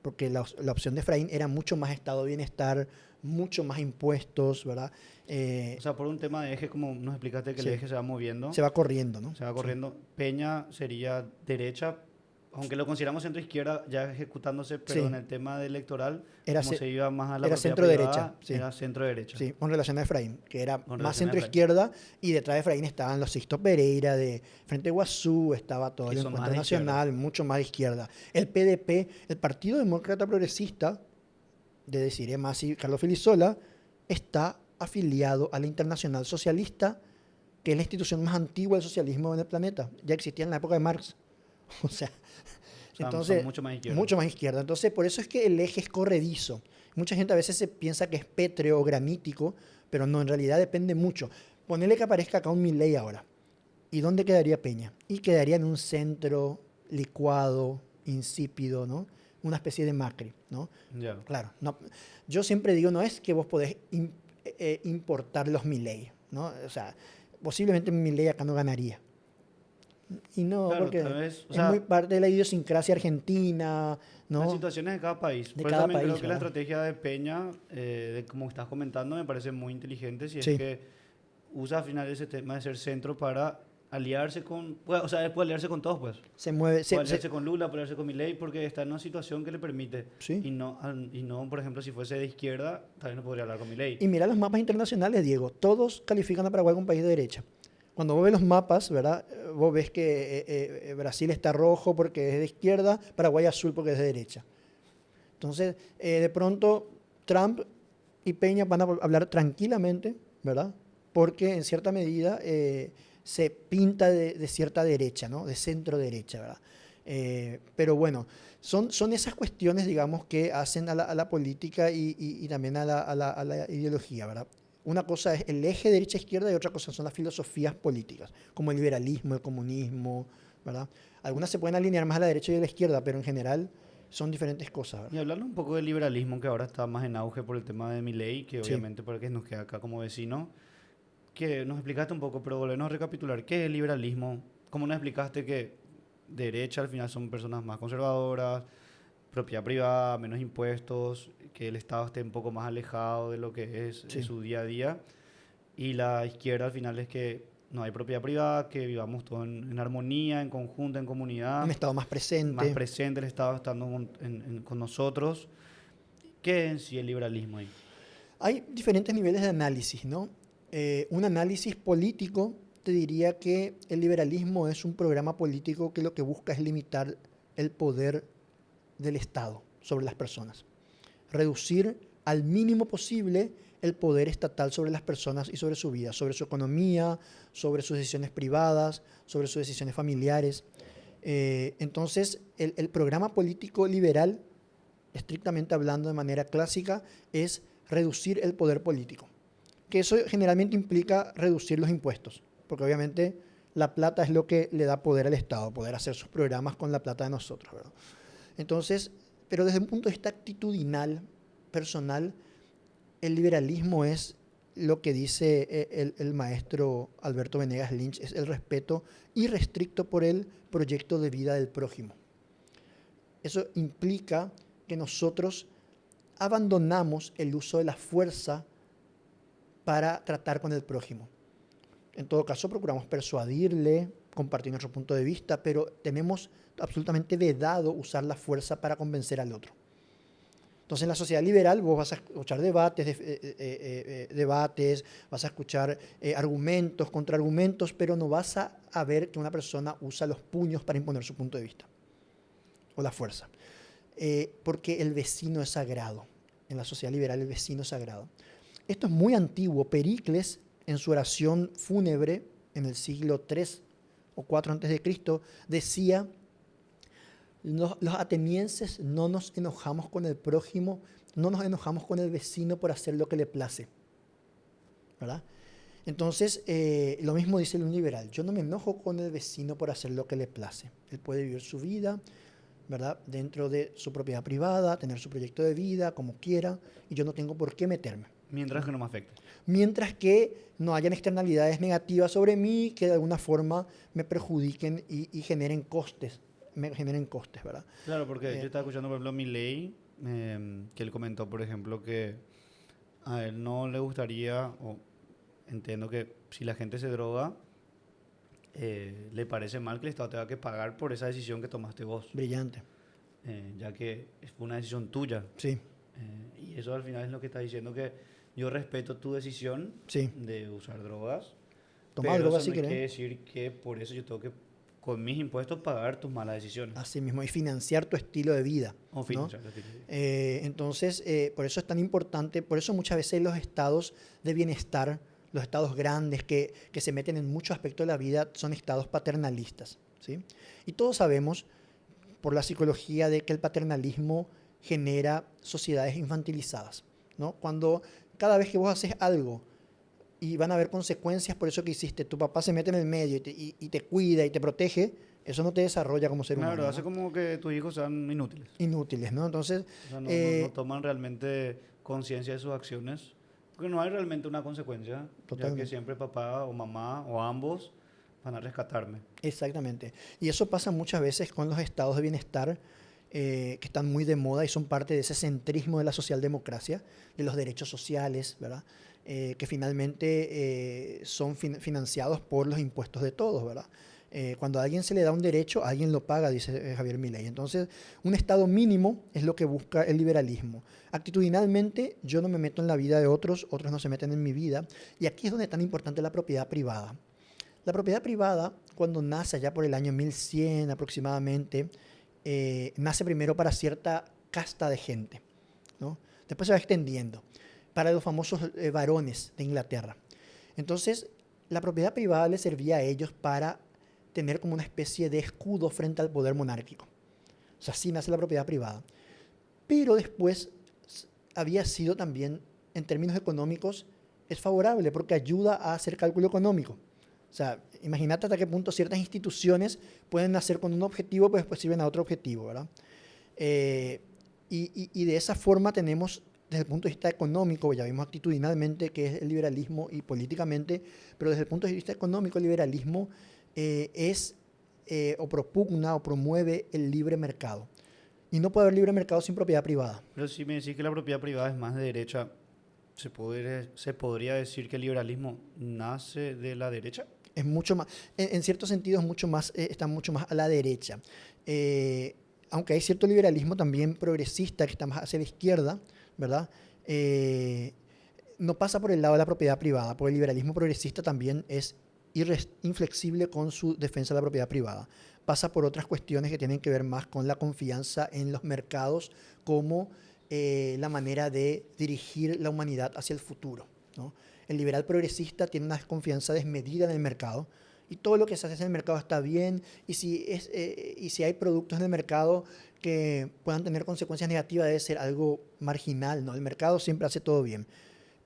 porque la opción de Efraín era mucho más estado de bienestar, mucho más impuestos, ¿verdad? O sea, por un tema de eje, como nos explicaste que el Sí, eje se va moviendo, se va corriendo, ¿no? se va Sí. corriendo. Peña sería derecha, aunque lo consideramos centro izquierda ya ejecutándose, pero Sí. en el tema de electoral, Era, como se iba más a la era propiedad centro derecha, privada, sí. era centro derecha. Sí, con relación a Efraín, que era Con más relación a centro Efraín. izquierda, y detrás de Efraín estaban los Sixto Pereira de Frente Guazú, estaba todo Que el son más Encuentro de izquierda. Nacional, mucho más de izquierda. El PDP, el Partido Demócrata Progresista, de Desiree Masi y Carlos Filisola, está afiliado a la Internacional Socialista, que es la institución más antigua del socialismo en el planeta. Ya existía en la época de Marx. O sea, O sea, entonces, son mucho más izquierda. mucho más izquierda. Entonces, por eso es que el eje es corredizo. Mucha gente a veces se piensa que es pétreo o granítico, pero no, en realidad depende mucho. Ponele que aparezca acá un Milei ahora. ¿Y dónde quedaría Peña? Y quedaría en un centro licuado, insípido, ¿no? Una especie de Macri, ¿no? Ya. Claro, no, yo siempre digo, no es que vos podés importar los Milei, ¿no? O sea, posiblemente Milei acá no ganaría. Y no, Claro, porque tal vez, o es muy sea, parte de la idiosincrasia argentina, las ¿no? situaciones de cada país. De Por eso cada también creo país, que la ¿verdad? estrategia de Peña, de como estás comentando, me parece muy inteligente si es Sí, que usa al final ese tema de ser centro para aliarse con, o sea, él puede aliarse con todos, pues. se mueve, Puede aliarse con Lula, puede aliarse con Milei, porque está en una situación que le permite. sí. Y no, por ejemplo, si fuese de izquierda, también no podría hablar con Milei. Y mira los mapas internacionales, Diego, todos califican a Paraguay como un país de derecha. Cuando vos ves los mapas, ¿verdad? Vos ves que Brasil está rojo porque es de izquierda, Paraguay azul porque es de derecha. Entonces, de pronto, Trump y Peña van a hablar tranquilamente, ¿verdad? Porque en cierta medida se pinta de cierta derecha, ¿no? De centro derecha, ¿verdad? Pero bueno, son esas cuestiones, digamos, que hacen a la política y también a la ideología, ¿verdad? Una cosa es el eje derecha-izquierda y otra cosa son las filosofías políticas, como el liberalismo, el comunismo, ¿verdad? Algunas se pueden alinear más a la derecha y a la izquierda, pero en general son diferentes cosas, Y ¿verdad? hablando un poco del liberalismo, que ahora está más en auge por el tema de Milei, que Sí. obviamente porque nos queda acá como vecino, que nos explicaste un poco, pero volvernos a recapitular, ¿qué es el liberalismo? ¿Cómo nos explicaste que derecha al final son personas más conservadoras, propiedad privada, menos impuestos, que el Estado esté un poco más alejado de lo que es Sí. su día a día? Y la izquierda al final es que no hay propiedad privada, que vivamos todos en armonía, en conjunto, en comunidad, Un estado más más presente. presente el Estado estando con nosotros. ¿Qué es en sí el liberalismo ahí? Hay diferentes niveles de análisis, ¿no? Un análisis político te diría que el liberalismo es un programa político que lo que busca es limitar el poder del Estado sobre las personas. Reducir al mínimo posible el poder estatal sobre las personas y sobre su vida, sobre su economía, sobre sus decisiones privadas, sobre sus decisiones familiares. Entonces, el programa político liberal, estrictamente hablando de manera clásica, es reducir el poder político. Que eso generalmente implica reducir los impuestos, porque obviamente la plata es lo que le da poder al Estado, poder hacer sus programas con la plata de nosotros, ¿verdad? Entonces, pero desde un punto de vista actitudinal, personal, el liberalismo es lo que dice el maestro Alberto Venegas Lynch, es el respeto irrestricto por el proyecto de vida del prójimo. Eso implica que nosotros abandonamos el uso de la fuerza para tratar con el prójimo. En todo caso, procuramos persuadirle, compartir nuestro punto de vista, pero tenemos absolutamente vedado usar la fuerza para convencer al otro. Entonces, en la sociedad liberal vos vas a escuchar debates, vas a escuchar argumentos, contraargumentos, pero no vas a ver que una persona usa los puños para imponer su punto de vista o la fuerza. Porque el vecino es sagrado. En la sociedad liberal el vecino es sagrado. Esto es muy antiguo. Pericles, en su oración fúnebre en el siglo III o IV a.C., decía: los atenienses no nos enojamos con el prójimo, no nos enojamos con el vecino por hacer lo que le place, ¿verdad? Entonces, lo mismo dice un liberal: yo no me enojo con el vecino por hacer lo que le place. Él puede vivir su vida, ¿verdad?, dentro de su propiedad privada, tener su proyecto de vida como quiera, y yo no tengo por qué meterme. Mientras que no me afecte. Mientras que no hayan externalidades negativas sobre mí que de alguna forma me perjudiquen y generen costes, ¿verdad? Claro, porque yo estaba escuchando, por ejemplo, Milei, que él comentó, por ejemplo, que a él no le gustaría, o entiendo que si la gente se droga, le parece mal que el Estado tenga que pagar por esa decisión que tomaste vos. Brillante. Ya que fue una decisión tuya. Sí. Y eso al final es lo que está diciendo, que yo respeto tu decisión de usar drogas. Tomar drogas si querés. querés. Quiere decir que por eso yo tengo que, con mis impuestos, pagar tus malas decisiones. Así mismo, y financiar tu estilo de vida. O financiar tu estilo de vida. Entonces, por eso es tan importante, por eso muchas veces los estados de bienestar, los estados grandes que se meten en muchos aspectos de la vida, son estados paternalistas, ¿sí? Y todos sabemos, por la psicología, de que el paternalismo genera sociedades infantilizadas, ¿no? Cuando cada vez que vos haces algo y van a haber consecuencias por eso que hiciste, tu papá se mete en el medio y te cuida y te protege, eso no te desarrolla como ser humano. Claro, ¿no? hace como que tus hijos sean inútiles. Inútiles, ¿no? Entonces, O sea, no toman realmente conciencia de sus acciones, porque no hay realmente una consecuencia, Totalmente. ya que siempre papá o mamá o ambos van a rescatarme. Exactamente. Y eso pasa muchas veces con los estados de bienestar que están muy de moda y son parte de ese centrismo de la socialdemocracia, de los derechos sociales, ¿verdad? Que finalmente son financiados por los impuestos de todos, ¿verdad? Cuando a alguien se le da un derecho, alguien lo paga, dice Javier Milei. Entonces, un estado mínimo es lo que busca el liberalismo. Actitudinalmente, yo no me meto en la vida de otros, otros no se meten en mi vida. Y aquí es donde es tan importante la propiedad privada. La propiedad privada, cuando nace allá por el año 1100 aproximadamente, nace primero para cierta casta de gente, ¿no? Después se va extendiendo para los famosos varones de Inglaterra. Entonces, la propiedad privada les servía a ellos para tener como una especie de escudo frente al poder monárquico. O sea, así nace la propiedad privada. Pero después había sido también, en términos económicos, es favorable porque ayuda a hacer cálculo económico. O sea, imagínate hasta qué punto ciertas instituciones pueden nacer con un objetivo, pero después sirven a otro objetivo, ¿verdad? Y de esa forma tenemos, desde el punto de vista económico, ya vimos actitudinalmente que es el liberalismo y políticamente, pero desde el punto de vista económico, el liberalismo o propugna o promueve el libre mercado. Y no puede haber libre mercado sin propiedad privada. Pero si me decís que la propiedad privada es más de derecha, ¿se podría decir que el liberalismo nace de la derecha? Es mucho más, en ciertos sentidos, está mucho más a la derecha. Aunque hay cierto liberalismo también progresista que está más hacia la izquierda, ¿verdad? No pasa por el lado de la propiedad privada, porque el liberalismo progresista también es inflexible con su defensa de la propiedad privada. Pasa por otras cuestiones que tienen que ver más con la confianza en los mercados como la manera de dirigir la humanidad hacia el futuro, ¿no? El liberal progresista tiene una desconfianza desmedida en el mercado y todo lo que se hace en el mercado está bien y si hay productos en el mercado que puedan tener consecuencias negativas debe ser algo marginal, ¿no? El mercado siempre hace todo bien.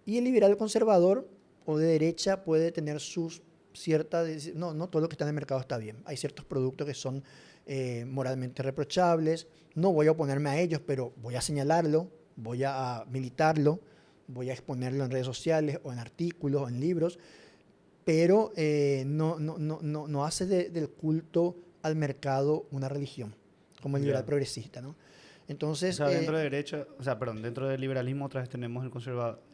Y el liberal conservador o de derecha puede tener sus ciertas... No todo lo que está en el mercado está bien. Hay ciertos productos que son moralmente reprochables. No voy a oponerme a ellos, pero voy a señalarlo, voy a militarlo, voy a exponerlo en redes sociales o en artículos o en libros, pero no hace del culto al mercado una religión, como el liberal progresista, ¿no? Entonces, o sea, dentro de derecha, dentro del liberalismo otra vez tenemos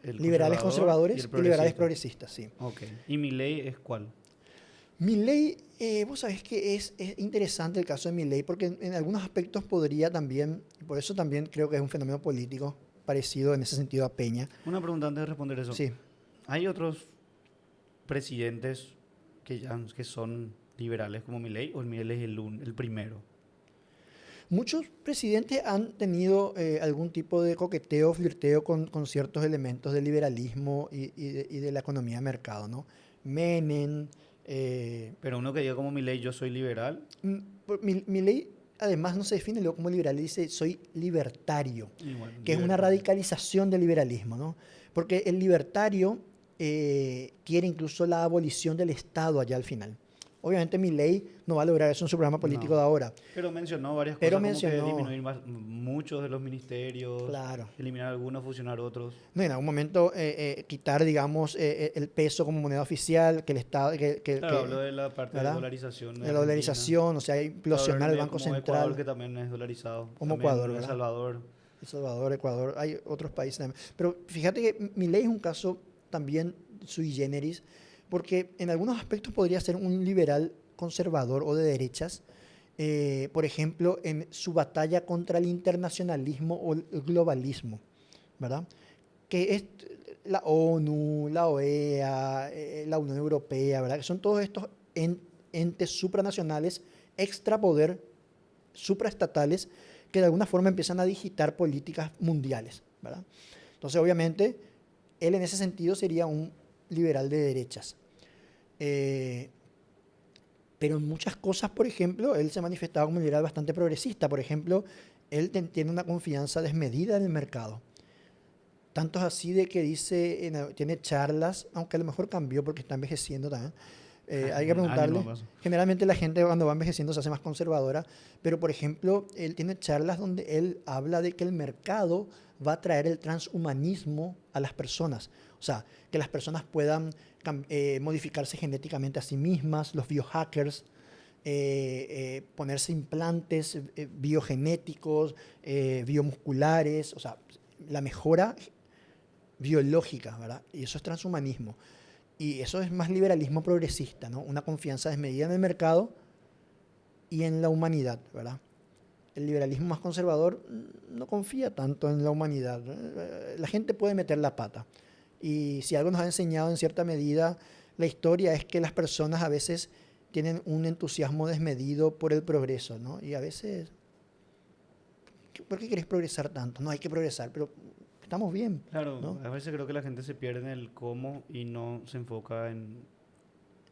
el liberales conservadores y liberales progresistas, sí. Ok. ¿Y Milei es cuál? Milei, vos sabés que es interesante el caso de Milei porque en algunos aspectos podría también, y por eso también creo que es un fenómeno político parecido en ese sentido a Peña. Una pregunta antes de responder eso. Sí, ¿Hay otros presidentes que son liberales como Milei o Milei es el primero? muchos presidentes han tenido algún tipo de coqueteo, flirteo con ciertos elementos del liberalismo y de la economía de mercado, ¿no? Menem, Pero uno que diga como Milei, yo soy liberal, Milei además no se define luego como liberal, dice soy libertario, y bueno, que es una libertario. radicalización del liberalismo, ¿no? Porque el libertario quiere incluso la abolición del Estado allá al final. Obviamente Milei no va a lograr eso en su programa político No. de ahora, Pero mencionó varias pero cosas como que mencionó, disminuir muchos de los ministerios, claro, eliminar algunos, fusionar otros. no, en algún momento quitar, digamos, el peso como moneda oficial, que el Estado, Claro, hablo de la parte de ¿verdad? dolarización de De la Argentina. dolarización, o sea, Puedo hablar implosionar el Banco como Ecuador, que Central, también es dolarizado. como También Ecuador, El ¿verdad? Salvador. El Salvador, Ecuador, hay otros países también. Pero fíjate que Milei es un caso también sui generis, porque en algunos aspectos podría ser un liberal conservador o de derechas, por ejemplo, en su batalla contra el internacionalismo o el globalismo, ¿verdad? Que es la ONU, la OEA, la Unión Europea, ¿verdad? Que son todos estos entes supranacionales, extrapoder, supraestatales, que de alguna forma empiezan a digitar políticas mundiales, ¿verdad? Entonces, obviamente, él en ese sentido sería un liberal de derechas. Eh, pero en muchas cosas, por ejemplo, él se manifestaba como un liberal bastante progresista. Por ejemplo, él tiene una confianza desmedida en el mercado. Tanto es así de que dice, tiene charlas, aunque a lo mejor cambió porque está envejeciendo también. Hay que Un año preguntarle. nomás. Generalmente la gente cuando va envejeciendo se hace más conservadora, pero por ejemplo, él tiene charlas donde él habla de que el mercado va a traer el transhumanismo a las personas. O sea, que las personas puedan modificarse genéticamente a sí mismas, los biohackers, ponerse implantes biogenéticos, biomusculares, o sea, la mejora biológica, ¿verdad? Y eso es transhumanismo. Y eso es más liberalismo progresista, ¿no? Una confianza desmedida en el mercado y en la humanidad, ¿verdad? El liberalismo más conservador no confía tanto en la humanidad. La gente puede meter la pata. Y si algo nos ha enseñado en cierta medida la historia es que las personas a veces tienen un entusiasmo desmedido por el progreso, ¿no? Y a veces, ¿por qué querés progresar tanto? No hay que progresar, pero estamos bien, Claro, ¿no? a veces creo que la gente se pierde en el cómo y no se enfoca en,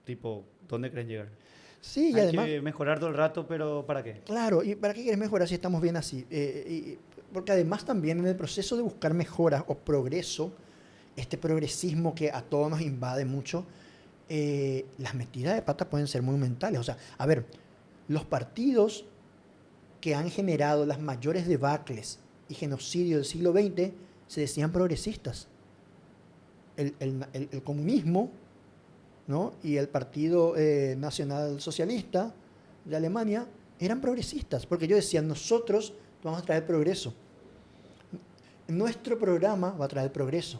tipo, ¿dónde quieren llegar? Sí, y Hay además, que mejorar todo el rato, pero ¿para qué? claro, ¿y para qué quieres mejorar si estamos bien así? Porque además también en el proceso de buscar mejoras o progreso, este progresismo que a todos nos invade mucho, las metidas de pata pueden ser monumentales. O sea, a ver, los partidos que han generado las mayores debacles y genocidios del siglo XX se decían progresistas. El comunismo, ¿no? Y el Partido Nacional Socialista de Alemania eran progresistas, porque ellos decían, nosotros vamos a traer progreso. Nuestro programa va a traer progreso.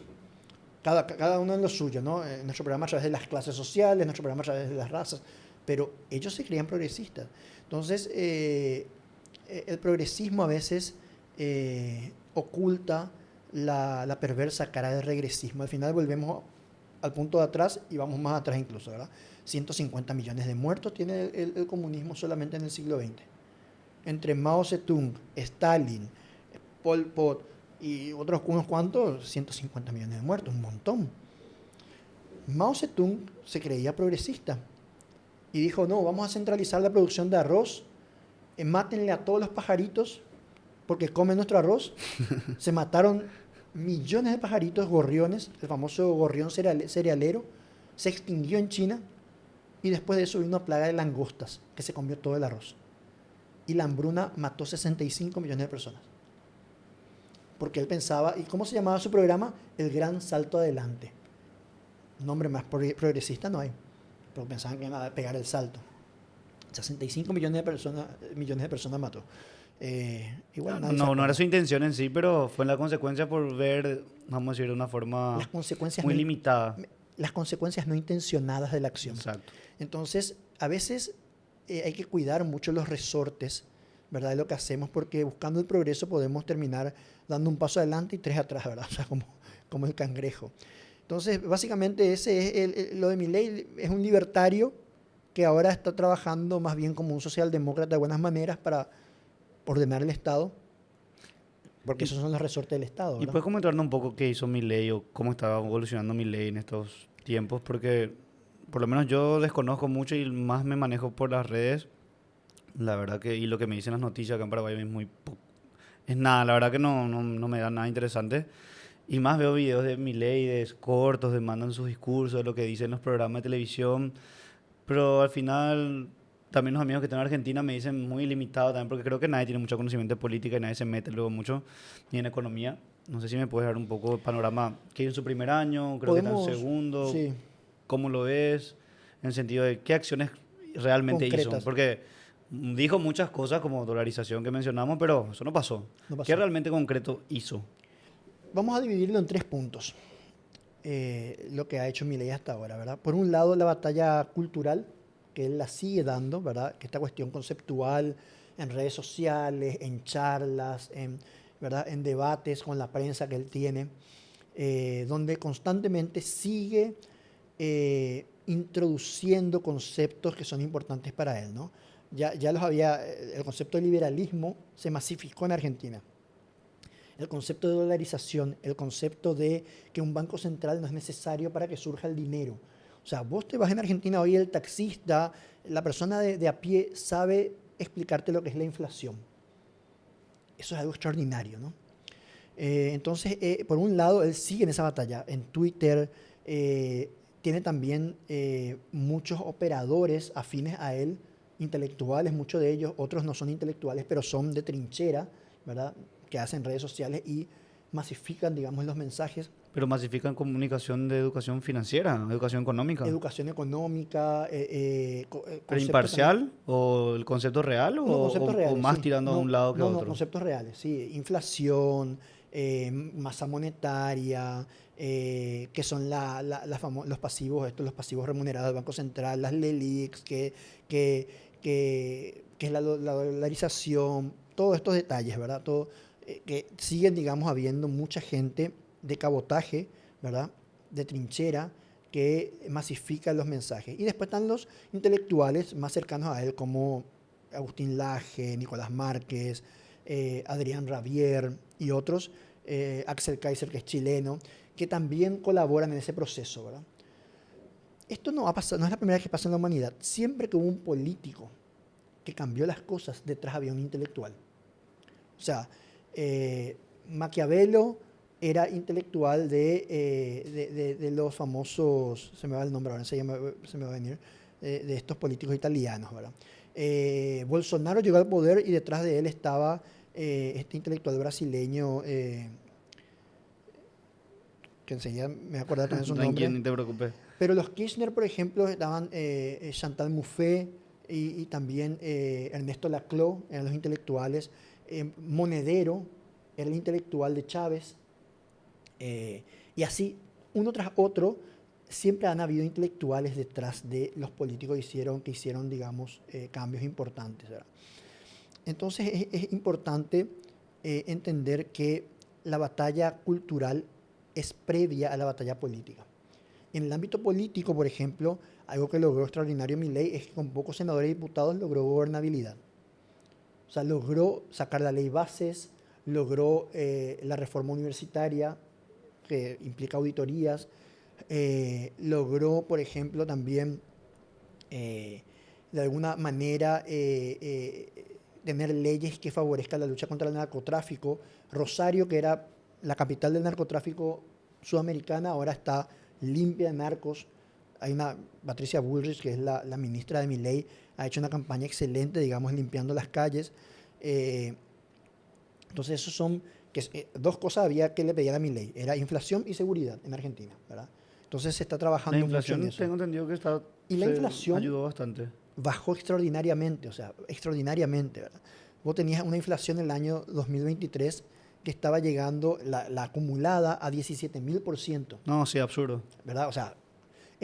Cada uno en lo suyo, ¿no? Nuestro programa a través de las clases sociales, nuestro programa a través de las razas, pero ellos se creían progresistas. Entonces, el progresismo a veces oculta la perversa cara del regresismo. Al final volvemos al punto de atrás y vamos más atrás incluso, ¿verdad? 150 millones de muertos tiene el comunismo solamente en el siglo XX. Entre Mao Zedong, Stalin, Pol Pot y otros unos cuantos, 150 millones de muertos, un montón. Mao Zedong se creía progresista y dijo, no, vamos a centralizar la producción de arroz, mátenle a todos los pajaritos porque comen nuestro arroz. Se mataron millones de pajaritos, gorriones, el famoso gorrión cerealero, se extinguió en China y después de eso vino una plaga de langostas que se comió todo el arroz. Y la hambruna mató 65 millones de personas. Porque él pensaba, ¿y cómo se llamaba su programa? El Gran Salto Adelante. Un nombre más progresista no hay, pero pensaban que iban a pegar el salto. 65 millones de personas mató. Igual nadie se No, no era acuerda. su intención en sí, pero fue la consecuencia por ver, vamos a decir, de una forma Las consecuencias muy no, limitada. las consecuencias no intencionadas de la acción. Exacto. Entonces, a veces hay que cuidar mucho los resortes, ¿verdad? De lo que hacemos, porque buscando el progreso podemos terminar dando un paso adelante y tres atrás, ¿verdad? O sea, como el cangrejo. Entonces, básicamente ese es lo de Milei, es un libertario que ahora está trabajando más bien como un socialdemócrata de buenas maneras para ordenar el Estado, porque esos son los resortes del Estado, ¿Y ¿verdad? puedes comentarnos un poco qué hizo Milei o cómo estaba evolucionando Milei en estos tiempos? Porque por lo menos yo desconozco mucho y más me manejo por las redes. La verdad que, y lo que me dicen las noticias acá en Paraguay es es nada, la verdad que no me da nada interesante. Y más veo videos de Milei, de cortos, de mandan sus discursos, de lo que dicen los programas de televisión. Pero al final, también los amigos que tengo en Argentina me dicen muy limitado también, porque creo que nadie tiene mucho conocimiento de política y nadie se mete luego mucho ni en economía. No sé si me puedes dar un poco de panorama. ¿Qué es en su primer año? Creo que está en Podemos, segundo. sí, ¿Cómo lo ves? En el sentido de qué acciones realmente hizo. concretas, Porque dijo muchas cosas como dolarización que mencionamos, pero eso no pasó. no ¿Qué pasó. realmente concreto hizo? Vamos a dividirlo en 3 puntos, lo que ha hecho Milei hasta ahora, ¿verdad? Por un lado, la batalla cultural, que él la sigue dando, ¿verdad? Que esta cuestión conceptual en redes sociales, en charlas, ¿verdad? En debates con la prensa que él tiene, donde constantemente sigue introduciendo conceptos que son importantes para él, ¿no? Ya los había, el concepto de liberalismo se masificó en Argentina. El concepto de dolarización, el concepto de que un banco central no es necesario para que surja el dinero. O sea, vos te vas en Argentina hoy, el taxista, la persona de a pie sabe explicarte lo que es la inflación. Eso es algo extraordinario, ¿no? Entonces, por un lado, él sigue en esa batalla. En Twitter tiene también muchos operadores afines a él, intelectuales, muchos de ellos, otros no son intelectuales, pero son de trinchera, ¿verdad? Que hacen redes sociales y masifican, digamos, los mensajes. Pero masifican comunicación de educación financiera, educación económica. Educación económica, ¿Pero conceptos también. imparcial o el concepto real No, conceptos o reales, más sí. tirando a un No, lado que a no, no, otro? conceptos reales, sí. Inflación, masa monetaria, que son los pasivos, los pasivos remunerados del Banco Central, las LELIQs, que es la dolarización, todos estos detalles, ¿verdad? Todo, que siguen, digamos, habiendo mucha gente de cabotaje, ¿verdad? De trinchera, que masifica los mensajes. Y después están los intelectuales más cercanos a él, como Agustín Laje, Nicolás Márquez, Adrián Rabier y otros, Axel Kaiser, que es chileno, que también colaboran en ese proceso, ¿verdad? Esto no ha pasado, no es la primera vez que pasa en la humanidad. Siempre que hubo un político que cambió las cosas, detrás había un intelectual. O sea, Maquiavelo era intelectual de los famosos, se me va el nombre ahora, se me va a venir, de estos políticos italianos, ¿verdad? Bolsonaro llegó al poder y detrás de él estaba este intelectual brasileño, que enseguida me voy a acordar también su Tranquilo, nombre. ni te preocupes. Pero los Kirchner, por ejemplo, estaban Chantal Mouffe y también Ernesto Laclau, eran los intelectuales. Monedero era el intelectual de Chávez. Y así, uno tras otro, siempre han habido intelectuales detrás de los políticos que hicieron digamos, cambios importantes, ¿verdad? Entonces es importante entender que la batalla cultural es previa a la batalla política. En el ámbito político, por ejemplo, algo que logró extraordinario Milei es que con pocos senadores y diputados logró gobernabilidad. O sea, logró sacar la ley bases, logró la reforma universitaria, que implica auditorías, logró, por ejemplo, también de alguna manera tener leyes que favorezcan la lucha contra el narcotráfico. Rosario, que era la capital del narcotráfico sudamericana, ahora está limpia de narcos. Hay una, Patricia Bullrich, que es la ministra de Milei, ha hecho una campaña excelente, digamos, limpiando las calles. Entonces, esos son dos cosas había que le pedían a Milei, era inflación y seguridad en Argentina, ¿verdad? Entonces se está La trabajando mucho en inflación eso. tengo entendido que Y la inflación ayudó bastante. bajó extraordinariamente, o sea, extraordinariamente, ¿verdad? Vos tenías una inflación en el año 2023 que estaba llegando, la acumulada, a 17.000%, No, sí, absurdo. ¿verdad? O sea,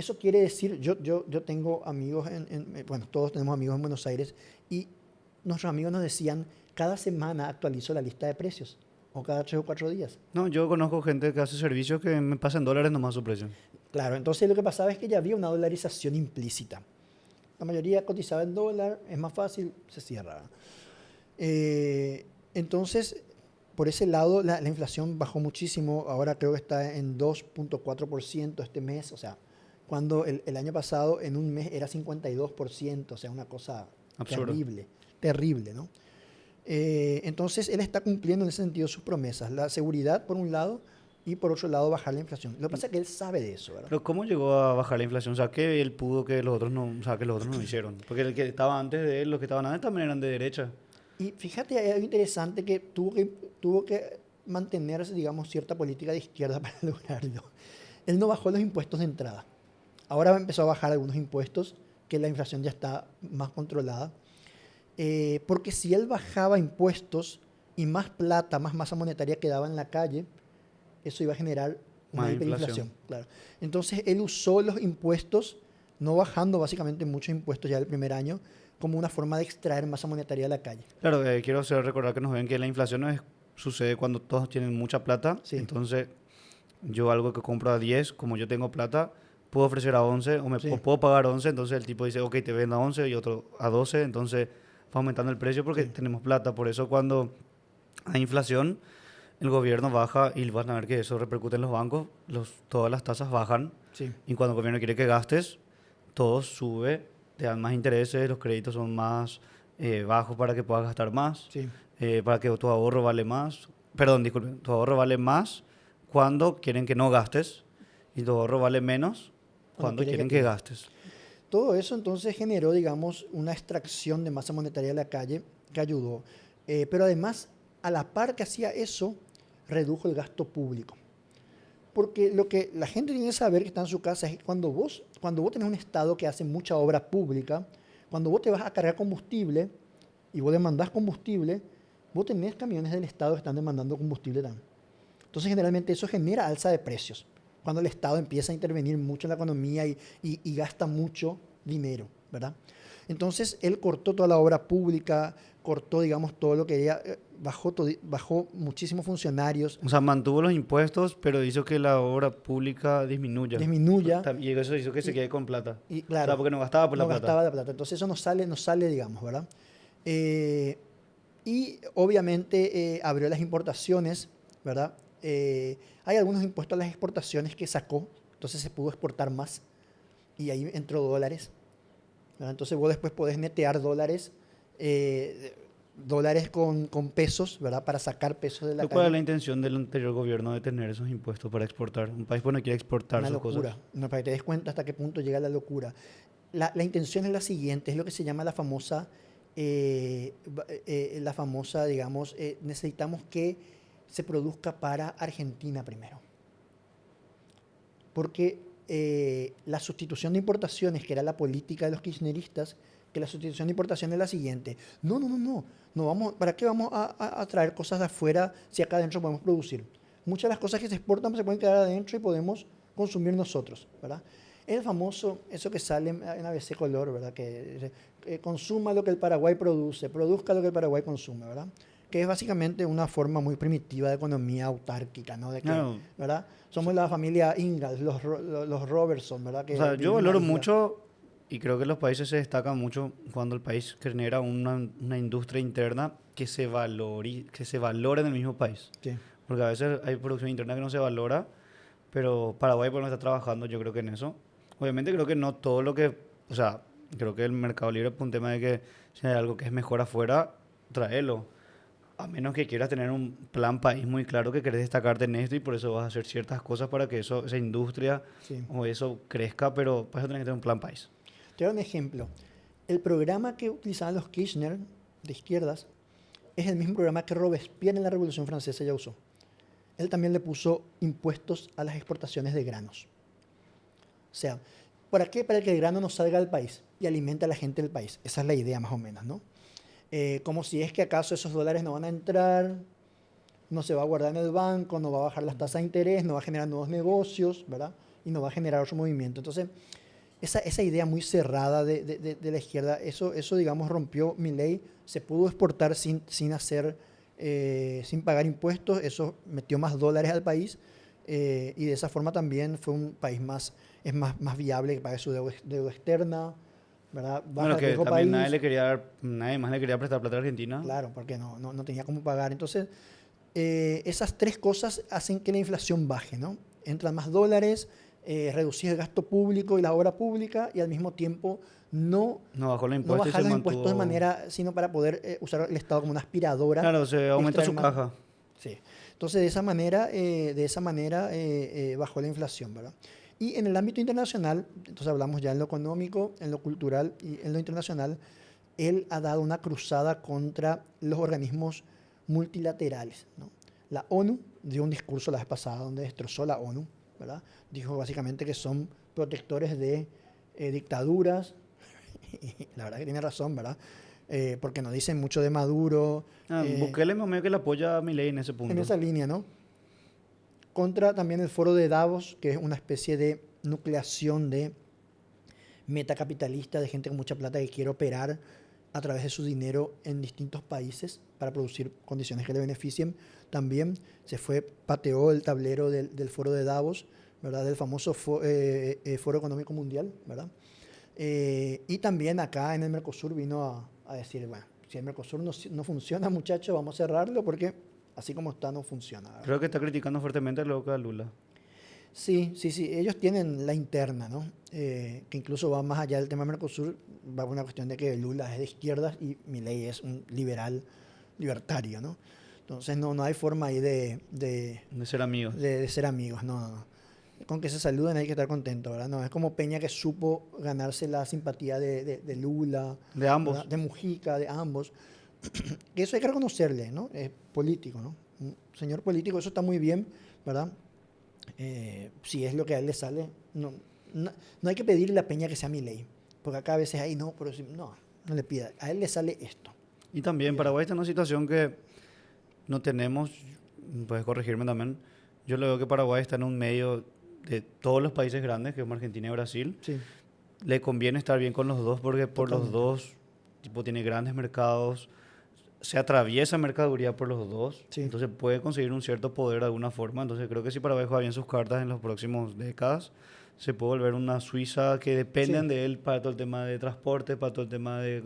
Eso quiere decir, yo tengo amigos, bueno, todos tenemos amigos en Buenos Aires y nuestros amigos nos decían, cada semana actualizo la lista de precios o cada 3 o 4 días. No, yo conozco gente que hace servicios que me pasan dólares nomás su precio. Claro, entonces lo que pasaba es que ya había una dolarización implícita. La mayoría cotizaba en dólar, es más fácil, se cierra. Entonces, por ese lado, la inflación bajó muchísimo. Ahora creo que está en 2.4% este mes. O sea, cuando el año pasado en un mes era 52%. O sea, una cosa Absurdo. terrible, terrible, ¿no? Entonces, él está cumpliendo en ese sentido sus promesas. La seguridad, por un lado, y por otro lado, bajar la inflación. Lo que pasa es que él sabe de eso, ¿verdad? Pero ¿cómo llegó a bajar la inflación? O sea, que él pudo que los otros no, o sea, que los otros no hicieron. Porque el que estaba antes de él, los que estaban antes también eran de derecha. Y fíjate, hay algo interesante que tuvo que mantenerse, digamos, cierta política de izquierda para lograrlo. Él no bajó los impuestos de entrada. Ahora empezó a bajar algunos impuestos, que la inflación ya está más controlada. Porque si él bajaba impuestos y más plata, más masa monetaria quedaba en la calle, eso iba a generar una Más hiperinflación. inflación. Claro. Entonces él usó los impuestos, no bajando básicamente muchos impuestos ya el primer año, como una forma de extraer masa monetaria de la calle. Claro, quiero hacer recordar que nos ven que la inflación no es, sucede cuando todos tienen mucha plata. Sí. Entonces, yo algo que compro a 10, como yo tengo plata, puedo ofrecer a 11 Sí. o puedo pagar 11. Entonces el tipo dice, ok, te vendo a 11 y otro a 12. Entonces va aumentando el precio porque Sí. tenemos plata. Por eso cuando hay inflación, el gobierno baja y van a ver que eso repercute en los bancos. Todas las tasas bajan. Sí. Y cuando el gobierno quiere que gastes, todo sube, te dan más intereses, los créditos son más bajos para que puedas gastar más, Sí. para que tu ahorro vale más. Perdón, disculpe, tu ahorro vale más cuando quieren que no gastes y tu ahorro vale menos cuando quieren que gastes. Todo eso entonces generó, digamos, una extracción de masa monetaria de la calle que ayudó. Pero además, a la par que hacía eso, redujo el gasto público. Porque lo que la gente tiene que saber que está en su casa es que cuando vos tenés un Estado que hace mucha obra pública, cuando vos te vas a cargar combustible y vos demandás combustible, vos tenés camiones del Estado que están demandando combustible también. Entonces, generalmente eso genera alza de precios. Cuando el Estado empieza a intervenir mucho en la economía y gasta mucho dinero, ¿verdad? Entonces, él cortó toda la obra pública, cortó, digamos, todo lo que era, bajó muchísimos funcionarios. O sea, mantuvo los impuestos, pero hizo que la obra pública disminuya. Y eso hizo que se quede con plata. Y claro, o sea, porque no gastaba por la plata. Gastaba la plata. Entonces, eso no sale, digamos, ¿verdad? Y obviamente abrió las importaciones, ¿verdad? Hay algunos impuestos a las exportaciones que sacó, entonces se pudo exportar más y ahí entró dólares, ¿verdad? Entonces vos después podés netear dólares, dólares con pesos, ¿verdad? Para sacar pesos de la ¿Cuál es calle. la intención del anterior gobierno de tener esos impuestos para exportar? Un país no quiere exportar Una sus locura. cosas. No, para que te des cuenta hasta qué punto llega la locura. La intención es la siguiente, es lo que se llama la famosa, digamos, necesitamos que se produzca para Argentina primero. Porque la sustitución de importaciones, que era la política de los kirchneristas, que la sustitución de importaciones es la siguiente. No, ¿para qué vamos a traer cosas de afuera si acá adentro podemos producir? Muchas de las cosas que se exportan se pueden quedar adentro y podemos consumir nosotros, ¿verdad? El famoso, eso que sale en ABC Color, ¿verdad? Que consuma lo que el Paraguay produce, produzca lo que el Paraguay consume, ¿verdad? Que es básicamente una forma muy primitiva de economía autárquica, ¿no? De que, Claro. ¿verdad? Somos la familia Ingalls, los Robertson, ¿verdad? Que O sea, yo viven en valoro la isla. mucho y creo que los países se destacan mucho cuando el país genera una industria interna que se valora en el mismo país. Sí, Porque a veces hay producción interna que no se valora, pero Paraguay por no está trabajando, yo creo que en eso. Obviamente creo que no todo lo que, o sea, creo que el mercado libre es un tema de que si hay algo que es mejor afuera, tráelo. A menos que quieras tener un plan país muy claro que querés destacarte en esto y por eso vas a hacer ciertas cosas para que esa industria sí. o eso crezca, pero para eso tienes que tener un plan país. Te doy un ejemplo. El programa que utilizaban los Kirchner de izquierdas es el mismo programa que Robespierre en la Revolución Francesa ya usó. Él también le puso impuestos a las exportaciones de granos. O sea, ¿para qué? Para que el grano no salga del país y alimente a la gente del país. Esa es la idea más o menos, ¿no? Como si es que acaso esos dólares no van a entrar, no se va a guardar en el banco, no va a bajar las tasas de interés, no va a generar nuevos negocios, ¿verdad? y no va a generar otro movimiento. Entonces, esa idea muy cerrada de la izquierda, eso, digamos, rompió Milei, se pudo exportar sin hacer, sin pagar impuestos, eso metió más dólares al país, y de esa forma también fue un país más viable, que pague su deuda externa, ¿verdad? Baja Bueno, el que riesgo también país, nadie más le quería prestar plata a Argentina. claro, porque no tenía cómo pagar. Entonces, esas tres cosas hacen que la inflación baje, ¿no? Entran más dólares, reducir el gasto público y la obra pública, y al mismo tiempo no, No bajó los no impuestos y bajar se los impuestos de mantuvo. manera, sino para poder usar el Estado como una aspiradora Claro, se y aumentó extraer su más. caja. Sí. Entonces, de esa manera bajó la inflación, ¿verdad? Y en el ámbito internacional, entonces hablamos ya en lo económico, en lo cultural y en lo internacional, él ha dado una cruzada contra los organismos multilaterales, ¿no? La ONU dio un discurso la vez pasada donde destrozó la ONU, ¿verdad? Dijo básicamente que son protectores de dictaduras, y la verdad que tiene razón, ¿verdad? Porque nos dicen mucho de Maduro, Bukele me medio que le apoya a Milei en ese en punto. esa línea, ¿no? Contra también el foro de Davos, que es una especie de nucleación de metacapitalista, de gente con mucha plata que quiere operar a través de su dinero en distintos países para producir condiciones que le beneficien. También pateó el tablero del foro de Davos, ¿verdad? Del famoso Foro Económico Mundial, ¿verdad? Y también acá en el Mercosur vino a decir, bueno, si el Mercosur no funciona, muchachos, vamos a cerrarlo porque así como está no funciona, ¿verdad? Creo que está criticando fuertemente lo que a Lula. Sí, sí, sí. Ellos tienen la interna, ¿no? Que incluso va más allá del tema Mercosur, va por una cuestión de que Lula es de izquierdas y Milei es un libertario, ¿no? Entonces no hay forma ahí De ser amigos. de ser amigos, no. Con que se saluden hay que estar contento, ¿verdad? No, es como Peña que supo ganarse la simpatía de Lula, De ¿verdad? ambos. De Mujica, de ambos. Que eso hay que reconocerle, ¿no? Es político, ¿no? Un señor político, eso está muy bien, ¿verdad? Si es lo que a él le sale, no hay que pedirle a Peña que sea Milei, porque acá a veces ahí no, pero no le pida, a él le sale esto. Y también Paraguay está en una situación que no tenemos, puedes corregirme también, yo lo veo que Paraguay está en un medio de todos los países grandes, que es Argentina y Brasil. Sí, Le conviene estar bien con los dos porque por los totalmente. dos tipo, tiene grandes mercados, se atraviesa mercadería por los dos, Sí, entonces puede conseguir un cierto poder de alguna forma. Entonces creo que si Paraguay juega bien sus cartas en los próximos décadas, se puede volver una Suiza que dependen sí, de él para todo el tema de transporte, para todo el tema de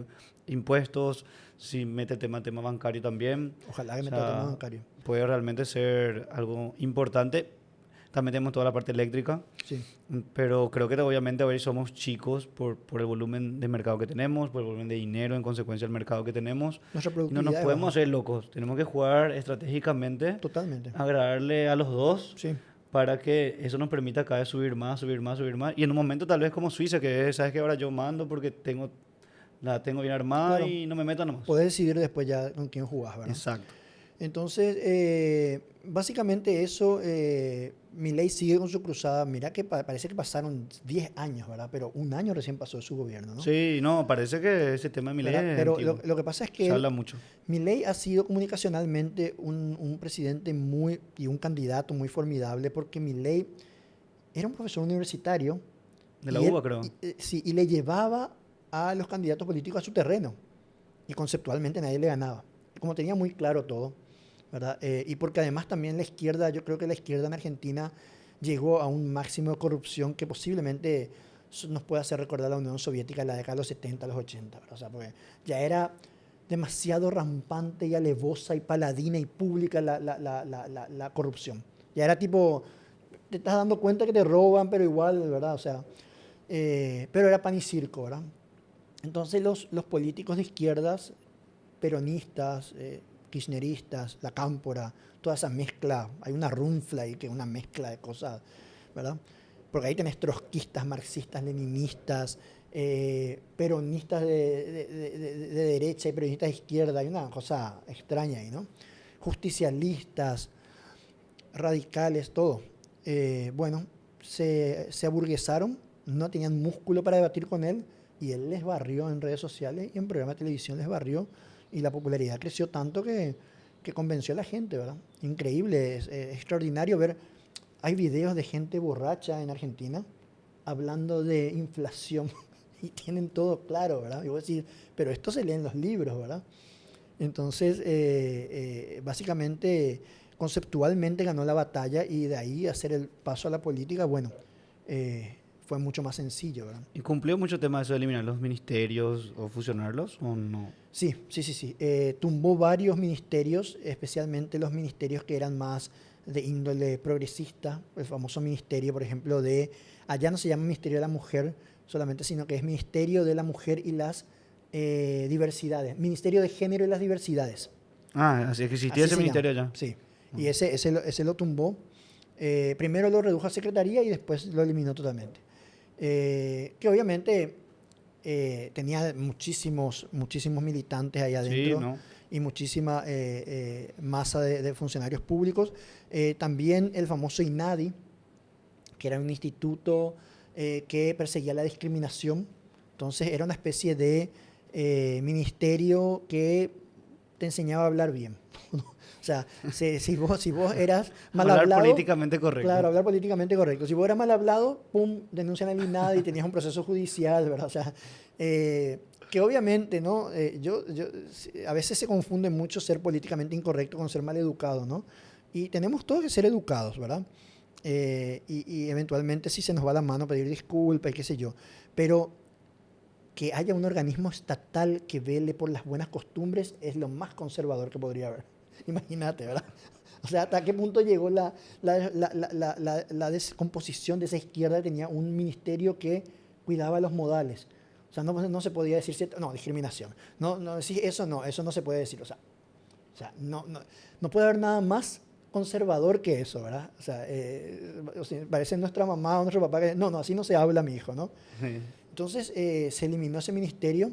impuestos, si mete tema bancario también. ojalá que O me trate más sea, bancario. puede realmente ser algo importante. También tenemos toda la parte eléctrica, Sí, pero creo que obviamente hoy somos chicos por el volumen de mercado que tenemos, por el volumen de dinero en consecuencia del mercado que tenemos. nuestra Y no nos productividad es podemos baja, hacer locos. Tenemos que jugar estratégicamente, totalmente. agradarle a los dos Sí, para que eso nos permita cada vez subir más, subir más, subir más. Y en un momento tal vez como Suiza, que es, sabes que ahora yo mando porque la tengo bien armada claro, y no me meto nomás. podés decidir después ya con quién jugás, ¿verdad? Exacto. Entonces, básicamente eso, Milei sigue con su cruzada. Mira que parece que pasaron 10 años, ¿verdad? Pero un año recién pasó de su gobierno, ¿no? Sí, no, parece que ese tema de Milei ¿Verdad? es Pero lo, antiguo. lo que pasa es que Se habla mucho. Milei ha sido comunicacionalmente un presidente y un candidato muy formidable porque Milei era un profesor universitario De la y, UBA, creo. sí, y le llevaba a los candidatos políticos a su terreno y conceptualmente nadie le ganaba. Como tenía muy claro todo, ¿verdad? Y porque además también la izquierda, yo creo que la izquierda en Argentina llegó a un máximo de corrupción que posiblemente nos puede hacer recordar a la Unión Soviética en la década de los 70, los 80, ¿verdad? O sea, porque ya era demasiado rampante y alevosa y paladina y pública la corrupción. Ya era tipo, te estás dando cuenta que te roban, pero igual, ¿verdad? O sea, pero era pan y circo, ¿verdad? Entonces los políticos de izquierdas, peronistas, kirchneristas, la cámpora, toda esa mezcla, hay una runfla ahí que es una mezcla de cosas, ¿verdad? Porque ahí tenés trotskistas, marxistas, leninistas, peronistas de derecha y peronistas de izquierda, hay una cosa extraña ahí, ¿no? Justicialistas, radicales, todo. Bueno, se aburguesaron, no tenían músculo para debatir con él y él les barrió en redes sociales y en programas de televisión les barrió y la popularidad creció tanto que convenció a la gente, ¿verdad? Increíble, es extraordinario ver hay videos de gente borracha en Argentina hablando de inflación y tienen todo claro, ¿verdad? Y voy a decir, pero esto se lee en los libros, ¿verdad? Entonces, básicamente, conceptualmente ganó la batalla y de ahí hacer el paso a la política, bueno, fue mucho más sencillo, ¿verdad? ¿Y cumplió mucho tema eso de eliminar los ministerios o fusionarlos o no? Sí, sí, sí, sí. Tumbó varios ministerios, especialmente los ministerios que eran más de índole progresista, el famoso ministerio, por ejemplo, allá no se llama Ministerio de la Mujer solamente, sino que es Ministerio de la Mujer y las diversidades, Ministerio de Género y las Diversidades. Ah, así es que existía Así ese se ministerio llama, ya. sí. Y ese lo tumbó. Primero lo redujo a secretaría y después lo eliminó totalmente. Que obviamente tenía muchísimos militantes ahí Sí, adentro ¿no? y muchísima masa de funcionarios públicos. También el famoso INADI, que era un instituto que perseguía la discriminación. Entonces era una especie de ministerio que te enseñaba a hablar bien. O sea, si vos eras mal Hablar hablado, políticamente correcto. claro, hablar políticamente correcto. Si vos eras mal hablado, pum, denuncian al INADI y tenías un proceso judicial, ¿verdad? O sea, que obviamente, ¿no? A veces se confunde mucho ser políticamente incorrecto con ser mal educado, ¿no? Y tenemos todos que ser educados, ¿verdad? Y eventualmente si se nos va la mano pedir disculpas y qué sé yo. Pero que haya un organismo estatal que vele por las buenas costumbres es lo más conservador que podría haber. Imagínate, ¿verdad? O sea, ¿hasta qué punto llegó la descomposición de esa izquierda? Tenía un ministerio que cuidaba los modales. O sea, no se podía decir, no, discriminación. No, sí, eso no se puede decir. No puede haber nada más conservador que eso, ¿verdad? O sea, parece nuestra mamá o nuestro papá que, no, así no se habla, mi hijo, ¿no? Sí. Entonces se eliminó ese ministerio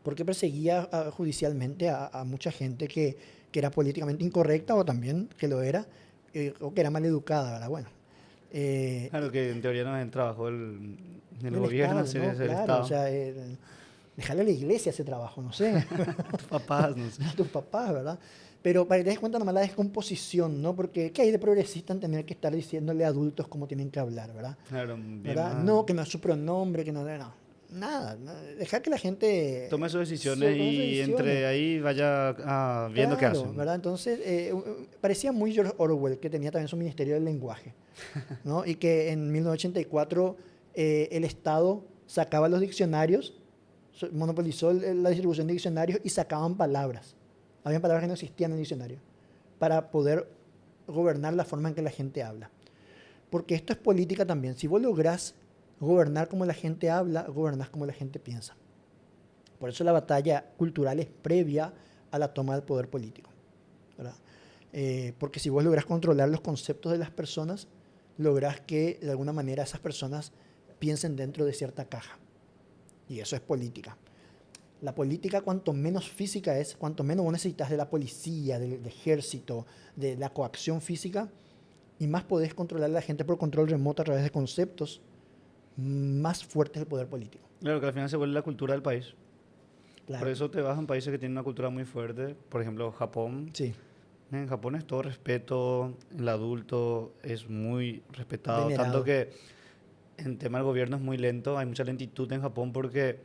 porque perseguía judicialmente a mucha gente que era políticamente incorrecta o también que lo era, o que era mal educada, ¿verdad? Bueno. Claro que en teoría no es el trabajo del El gobierno, Estado, es ¿no? el Claro, o Estado. sea, dejarle a la iglesia ese trabajo, no sé, Tus papás, no sé. a tus papás, ¿verdad? Pero para que te des cuenta nomás la descomposición, ¿no? Porque ¿qué hay de progresista en tener que estar diciéndole a adultos cómo tienen que hablar, ¿verdad? Claro, bien ¿Verdad? más. No, que no es su pronombre, que no, nada. Dejar que la gente Tome sus decisiones tome sus y decisiones. entre ahí vaya viendo qué Claro, hacen. ¿verdad? Entonces, parecía muy George Orwell, que tenía también su Ministerio del Lenguaje, ¿no? Y que en 1984 el Estado sacaba los diccionarios, monopolizó la distribución de diccionarios y sacaban palabras. Habían palabras que no existían en el diccionario para poder gobernar la forma en que la gente habla. Porque esto es política también. Si vos lográs gobernar como la gente habla, gobernás como la gente piensa. Por eso la batalla cultural es previa a la toma del poder político, ¿verdad? Porque si vos lográs controlar los conceptos de las personas, lográs que de alguna manera esas personas piensen dentro de cierta caja. Y eso es política. La política, cuanto menos física es, cuanto menos vos necesitas de la policía, del ejército, de la coacción física, y más podés controlar a la gente por control remoto a través de conceptos, más fuerte es el poder político. Claro que al final se vuelve la cultura del país. Claro. Por eso te vas a países que tienen una cultura muy fuerte, por ejemplo Japón. Sí. En Japón es todo respeto, el adulto es muy respetado, Venerado. tanto que en tema del gobierno es muy lento, hay mucha lentitud en Japón porque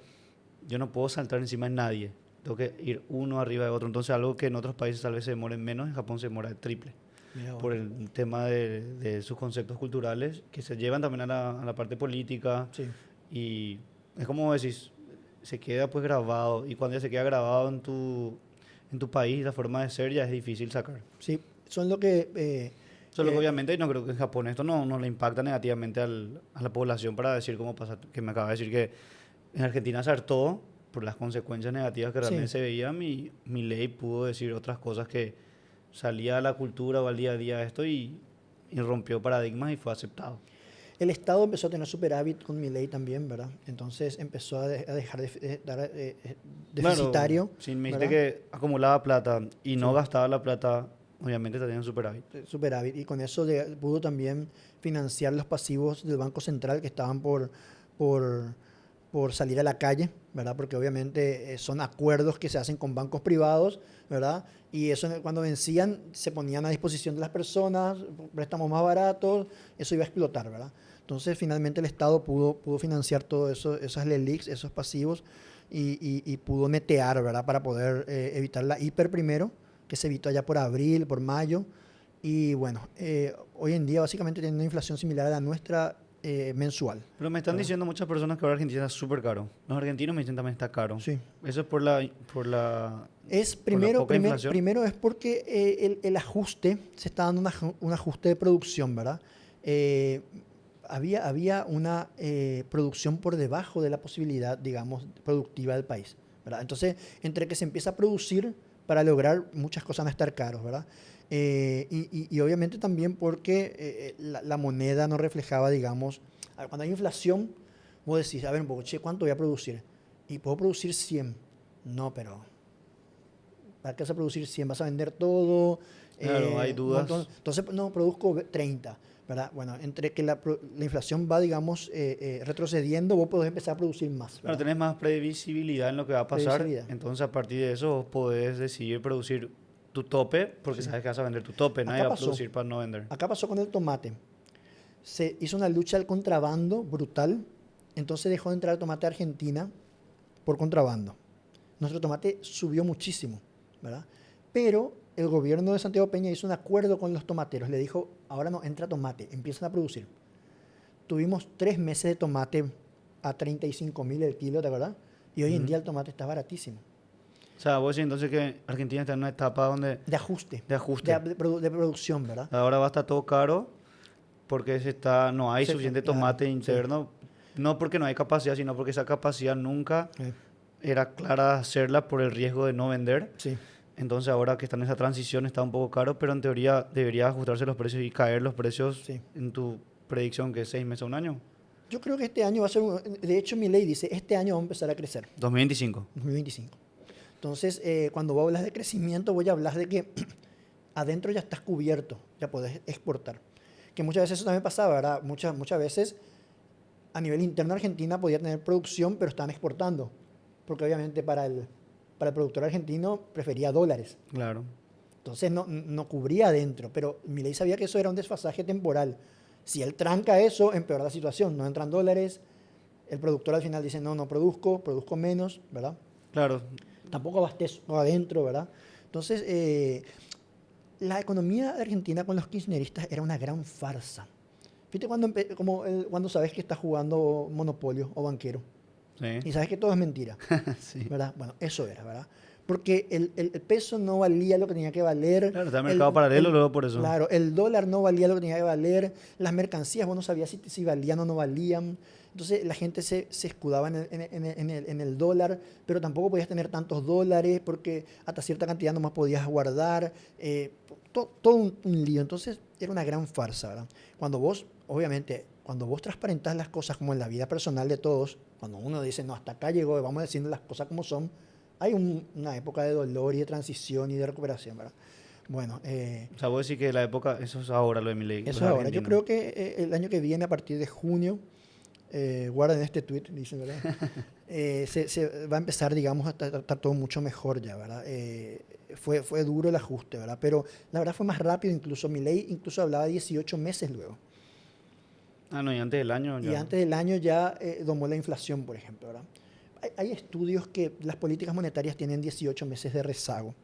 yo no puedo saltar encima de nadie, tengo que ir uno arriba de otro, entonces algo que en otros países tal vez se demoren menos, en Japón se demora el triple, Mira, por el tema de sus conceptos culturales que se llevan también a la parte política sí. y es como decís, se queda pues grabado y cuando ya se queda grabado en tu país, la forma de ser ya es difícil sacar. Sí, son lo que... Solo que obviamente no creo que en Japón esto no le impacta negativamente a la población para decir como pasa, que me acaba de decir que en Argentina se hartó por las consecuencias negativas que realmente sí. se veían, mi ley pudo decir otras cosas que salía a la cultura o al día a día esto y rompió paradigmas y fue aceptado. El Estado empezó a tener superávit con Milei también, ¿verdad? Entonces empezó a dejar de dar deficitario. Claro, si me dijiste ¿verdad? que acumulaba plata y no Sí. gastaba la plata, obviamente tenía un superávit. Superávit. Y con eso pudo también financiar los pasivos del Banco Central que estaban por por salir a la calle, ¿verdad? Porque obviamente son acuerdos que se hacen con bancos privados, ¿verdad? Y eso cuando vencían se ponían a disposición de las personas, préstamos más baratos, eso iba a explotar, ¿verdad? Entonces finalmente el Estado pudo financiar todo eso, esas LELIQs, esos pasivos, y pudo netear, ¿verdad? Para poder evitar la hiper primero, que se evitó allá por abril, por mayo. Y bueno, hoy en día básicamente tiene una inflación similar a la nuestra mensual. Pero me están diciendo muchas personas que ahora Argentina es súper caro. Los argentinos me dicen también está caro. Sí. Eso es por la poca inflación. Primero es porque el ajuste, se está dando un ajuste de producción, ¿verdad? Había una producción por debajo de la posibilidad, digamos, productiva del país, ¿verdad? Entonces, entre que se empieza a producir para lograr muchas cosas van a estar caros, ¿verdad? Y obviamente también porque la moneda no reflejaba, digamos, cuando hay inflación, vos decís, a ver un poco, che, ¿cuánto voy a producir? Y puedo producir 100. No, pero ¿para qué vas a producir 100? ¿Vas a vender todo? Claro, hay dudas. Entonces, no, produzco 30, ¿verdad? Bueno, entre que la inflación va, digamos, retrocediendo, vos podés empezar a producir más, ¿verdad? Claro, tenés más previsibilidad en lo que va a pasar. Entonces, a partir de eso, vos podés decidir producir tu tope, porque sabes que vas a vender tu tope, nadie va a producir para no vender. Acá pasó con el tomate. Se hizo una lucha al contrabando brutal, entonces dejó de entrar el tomate a Argentina por contrabando. Nuestro tomate subió muchísimo, ¿verdad? Pero el gobierno de Santiago Peña hizo un acuerdo con los tomateros, le dijo, ahora no entra tomate, empiezan a producir. Tuvimos 3 meses de tomate a 35.000 el kilo, ¿te acuerdas? Y hoy en día el tomate está baratísimo. O sea, vos decís entonces que Argentina está en una etapa donde... De ajuste. De producción, ¿verdad? Ahora va a estar todo caro porque no hay suficiente tomate interno. Sí. No porque no hay capacidad, sino porque esa capacidad nunca era clara hacerla por el riesgo de no vender. Sí. Entonces ahora que está en esa transición está un poco caro, pero en teoría debería ajustarse los precios y caer los precios en tu predicción, que es 6 meses o un año. Yo creo que este año va a ser... De hecho, mi ley dice, este año va a empezar a crecer. 2025. 2025. Entonces, cuando vos hablas de crecimiento, voy a hablar de que adentro ya estás cubierto, ya podés exportar. Que muchas veces eso también pasaba, ¿verdad? Muchas veces a nivel interno Argentina podía tener producción, pero estaban exportando. Porque obviamente para el productor argentino prefería dólares. Claro. Entonces no cubría adentro, pero Milei sabía que eso era un desfasaje temporal. Si él tranca eso, empeora la situación. No entran dólares, el productor al final dice, no produzco menos, ¿verdad? Claro. Tampoco abastezco adentro, ¿verdad? Entonces, la economía de Argentina con los kirchneristas era una gran farsa. ¿Viste cuando sabes que estás jugando monopolio o banquero? Sí. Y sabes que todo es mentira, sí. ¿verdad? Bueno, eso era, ¿verdad? Porque el peso no valía lo que tenía que valer. Claro, está en mercado paralelo luego por eso. Claro, el dólar no valía lo que tenía que valer. Las mercancías, vos no sabías si valían o no valían. Entonces la gente se escudaba en el dólar, pero tampoco podías tener tantos dólares porque hasta cierta cantidad nomás podías guardar. Todo un lío. Entonces era una gran farsa, ¿verdad? Cuando vos transparentás las cosas como en la vida personal de todos, cuando uno dice, no, hasta acá llegó, vamos diciendo las cosas como son, hay una época de dolor y de transición y de recuperación, ¿verdad? Bueno. O sea, vos decís que la época, eso es ahora lo de Milei. Eso es ahora. Yo creo que el año que viene, a partir de junio, guarden este tweet, dicen, ¿verdad? Se va a empezar, digamos, a estar todo mucho mejor ya, ¿verdad? Fue duro el ajuste, ¿verdad? Pero la verdad fue más rápido, incluso Milei incluso hablaba de 18 meses luego. Ah, no, y antes del año ya. Y antes del año ya domó la inflación, por ejemplo, ¿verdad? Hay estudios que las políticas monetarias tienen 18 meses de rezago.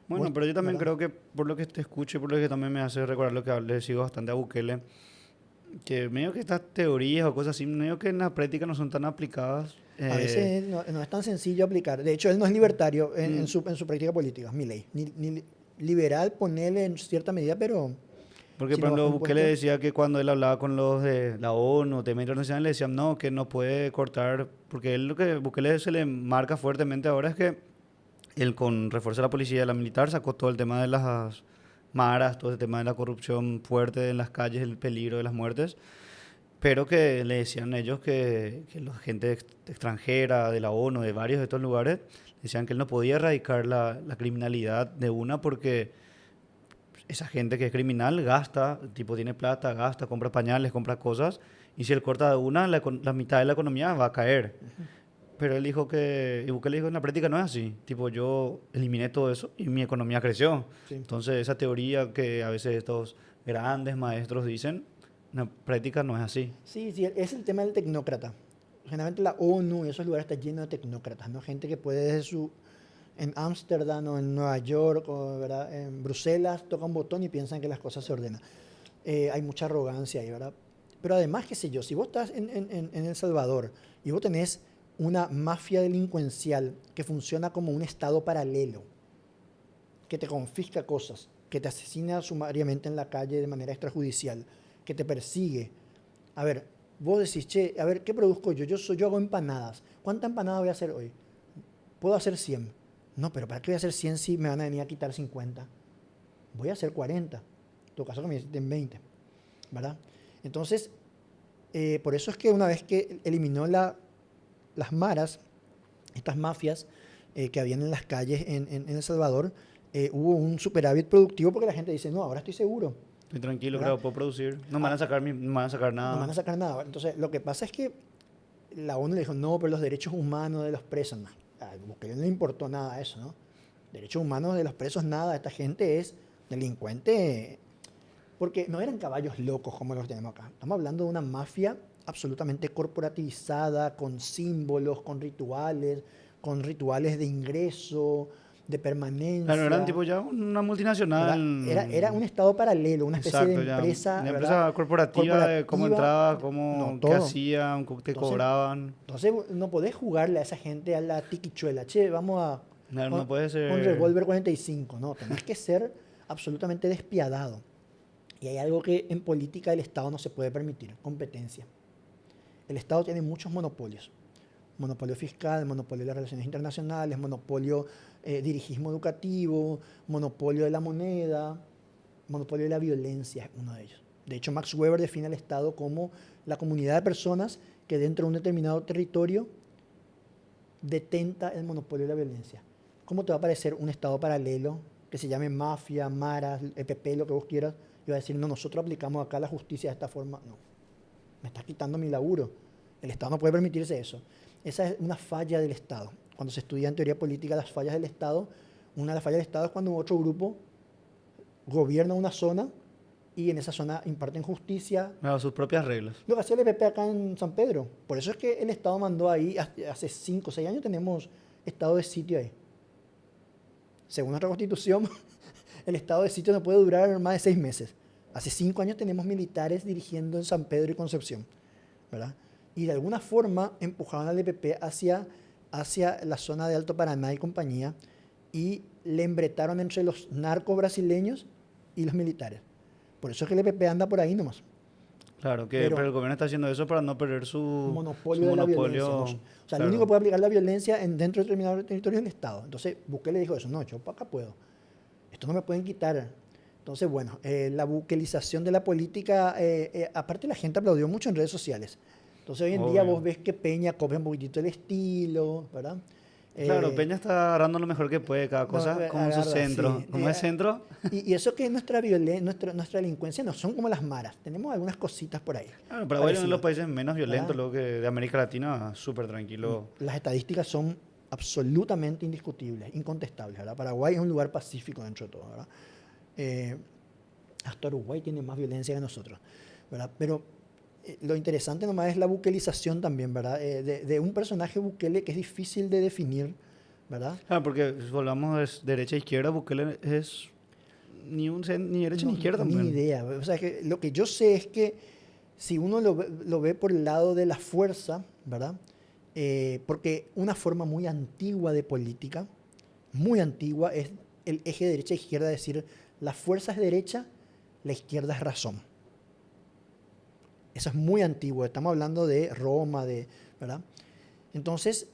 Bueno, pero yo también creo que por lo que te escucho y por lo que también me hace recordar lo que le sigo bastante a Bukele, que medio que estas teorías o cosas así, medio que en la práctica no son tan aplicadas. A veces no es tan sencillo aplicar. De hecho, él no es libertario en su práctica política, Milei. Ni liberal, ponele en cierta medida, pero... Porque, por ejemplo, Bukele decía que cuando él hablaba con los de la ONU, temas internacionales, le decían no, que no puede cortar, porque él lo que Bukele se le marca fuertemente ahora es que él con refuerzo de la policía y la militar sacó todo el tema de las maras, todo el tema de la corrupción fuerte en las calles, el peligro de las muertes, pero que le decían ellos que la gente extranjera de la ONU, de varios de estos lugares, decían que él no podía erradicar la criminalidad de una porque esa gente que es criminal gasta, tipo tiene plata, gasta, compra pañales, compra cosas, y si él corta de una, la mitad de la economía va a caer. Pero él dijo que, y Bukele dijo en la práctica no es así. Tipo, yo eliminé todo eso y mi economía creció. Sí. Entonces, esa teoría que a veces estos grandes maestros dicen, en la práctica no es así. Sí, sí, es el tema del tecnócrata. Generalmente la ONU y esos lugares están llenos de tecnócratas, ¿no? Gente que puede desde su... En Ámsterdam o en Nueva York o ¿verdad? En Bruselas toca un botón y piensan que las cosas se ordenan. Hay mucha arrogancia ahí, ¿verdad? Pero además, qué sé yo, si vos estás en El Salvador y vos tenés una mafia delincuencial que funciona como un estado paralelo, que te confisca cosas, que te asesina sumariamente en la calle de manera extrajudicial, que te persigue. A ver, vos decís, che, a ver, ¿qué produzco yo? Yo hago empanadas. ¿Cuántas empanadas voy a hacer hoy? Puedo hacer 100. No, pero ¿para qué voy a hacer 100 si me van a venir a quitar 50? Voy a hacer 40. En tu caso que me den 20, ¿verdad? Entonces, por eso es que una vez que eliminó las maras, estas mafias que habían en las calles en El Salvador, hubo un superávit productivo porque la gente dice, no, ahora estoy seguro, Estoy tranquilo, ¿verdad? creo, puedo producir. No me van a sacar, no me van a sacar No van nada. a sacar nada. Entonces, lo que pasa es que la ONU le dijo, no, pero los derechos humanos de los presos, no. A Bukele no le importó nada eso, ¿no? Derechos humanos de los presos, nada. Esta gente es delincuente, porque no eran caballos locos como los tenemos acá. Estamos hablando de una mafia absolutamente corporativizada, con símbolos, con rituales de ingreso, de Claro, eran permanencia, tipo ya una ¿verdad? Era un multinacional. estado paralelo, una especie de Exacto, ya. empresa, Una ¿verdad? empresa corporativa de cómo Corporativa, entraba, no, qué todo. hacían, cómo te Entonces, cobraban. entonces no podés jugarle a esa gente a la tiquichuela, che, vamos a No, con, no puede con ser. revólver 45, no, tenés que ser absolutamente despiadado. Y hay algo que en política del Estado no se puede permitir, competencia. El Estado tiene muchos monopolios. Monopolio fiscal, monopolio de las relaciones internacionales, monopolio dirigismo educativo, monopolio de la moneda, monopolio de la violencia es uno de ellos. De hecho, Max Weber define al Estado como la comunidad de personas que dentro de un determinado territorio detenta el monopolio de la violencia. ¿Cómo te va a parecer un Estado paralelo que se llame mafia, maras, EPP, lo que vos quieras? Y va a decir, no, nosotros aplicamos acá la justicia de esta forma. No, me está quitando mi laburo. El Estado no puede permitirse eso. Esa es una falla del Estado. Cuando se estudia en teoría política las fallas del Estado, una de las fallas del Estado es cuando otro grupo gobierna una zona y en esa zona imparten justicia. A sus propias reglas. Lo que hacía el EPP acá en San Pedro. Por eso es que el Estado mandó ahí, hace 5 o 6 años tenemos estado de sitio ahí. Según nuestra constitución, el estado de sitio no puede durar más de 6 meses. Hace 5 años tenemos militares dirigiendo en San Pedro y Concepción, ¿verdad? Y de alguna forma empujaron al EPP hacia la zona de Alto Paraná y compañía y le embretaron entre los narcos brasileños y los militares. Por eso es que el EPP anda por ahí nomás. Claro, Pero pero el gobierno está haciendo eso para no perder su monopolio de la violencia. ¿No? O sea, claro. el único que puede aplicar la violencia dentro de determinados territorios es el Estado. Entonces, Bukele dijo eso, no, yo para acá puedo. Esto no me pueden quitar. Entonces, bueno, la buquelización de la política, aparte la gente aplaudió mucho en redes sociales. Entonces, hoy en día Obvio. vos ves que Peña copia un poquitito el estilo, ¿verdad? Claro, Peña está agarrando lo mejor que puede cada cosa, como agarra, su centro. sí. Como es centro, Y eso que nuestra delincuencia no son como las maras. Tenemos algunas cositas por ahí. claro, Paraguay es uno de los parecidas. países menos violentos, ¿Verdad? luego que de América Latina, súper tranquilo. Las estadísticas son absolutamente indiscutibles, incontestables, ¿verdad? Paraguay es un lugar pacífico dentro de todo, ¿verdad? Hasta Uruguay tiene más violencia que nosotros, ¿verdad? Pero lo interesante nomás es la buquelización también, ¿verdad? De un personaje Bukele que es difícil de definir, ¿verdad? Claro, porque si hablamos de derecha e izquierda, Bukele es ni derecha ni izquierda. Ni Man. idea. O sea, que lo que yo sé es que si uno lo ve por el lado de la fuerza, ¿verdad? Porque una forma muy antigua de política, muy antigua, es el eje derecha-izquierda, decir, la fuerza es derecha, la izquierda es razón. Eso es muy antiguo, estamos hablando de Roma, ¿verdad? Entonces,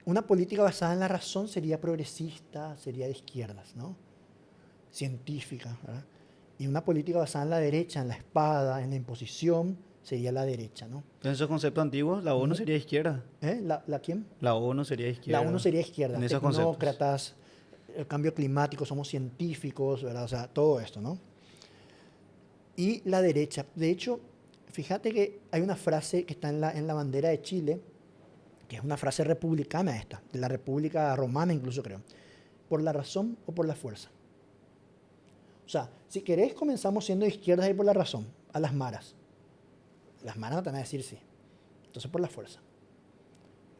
una política basada en la razón sería progresista, sería de izquierdas, ¿no? Científica, ¿verdad? Y una política basada en la derecha, en la espada, en la imposición, sería la derecha, ¿no? En esos conceptos antiguos, la ONU sería izquierda. ¿La quién? La ONU sería izquierda. La ONU sería izquierda, En esos conceptos. tecnócratas, el cambio climático, somos científicos, ¿verdad? O sea, todo esto, ¿no? Y la derecha, de hecho, fíjate que hay una frase que está en la bandera de Chile, que es una frase republicana esta, de la República Romana incluso creo. ¿Por la razón o por la fuerza? O sea, si querés comenzamos siendo de izquierdas y por la razón, a las maras. Las maras no te van a decir sí. Entonces por la fuerza.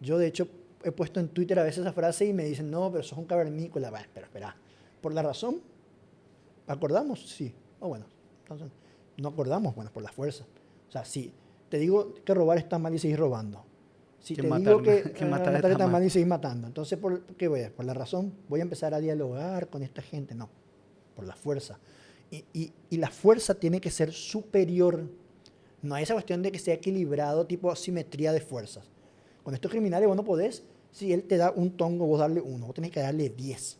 Yo de hecho he puesto en Twitter a veces esa frase y me dicen, no, pero sos un cavernícola. Bueno, pero espera, ¿por la razón? ¿Acordamos? Sí. Bueno, entonces no acordamos, bueno, por la fuerza. O sea, si te digo que robar está mal y seguís robando. Si Que te matar, digo que, que matar matar está está mal mal. y seguís matando, entonces ¿por qué voy a? ¿Por la razón? ¿Voy a empezar a dialogar con esta gente? No, por la fuerza. Y la fuerza tiene que ser superior. No hay esa cuestión de que sea equilibrado, tipo simetría de fuerzas. Con estos criminales vos no podés, si él te da un tongo, vos darle uno, vos tenés que darle 10.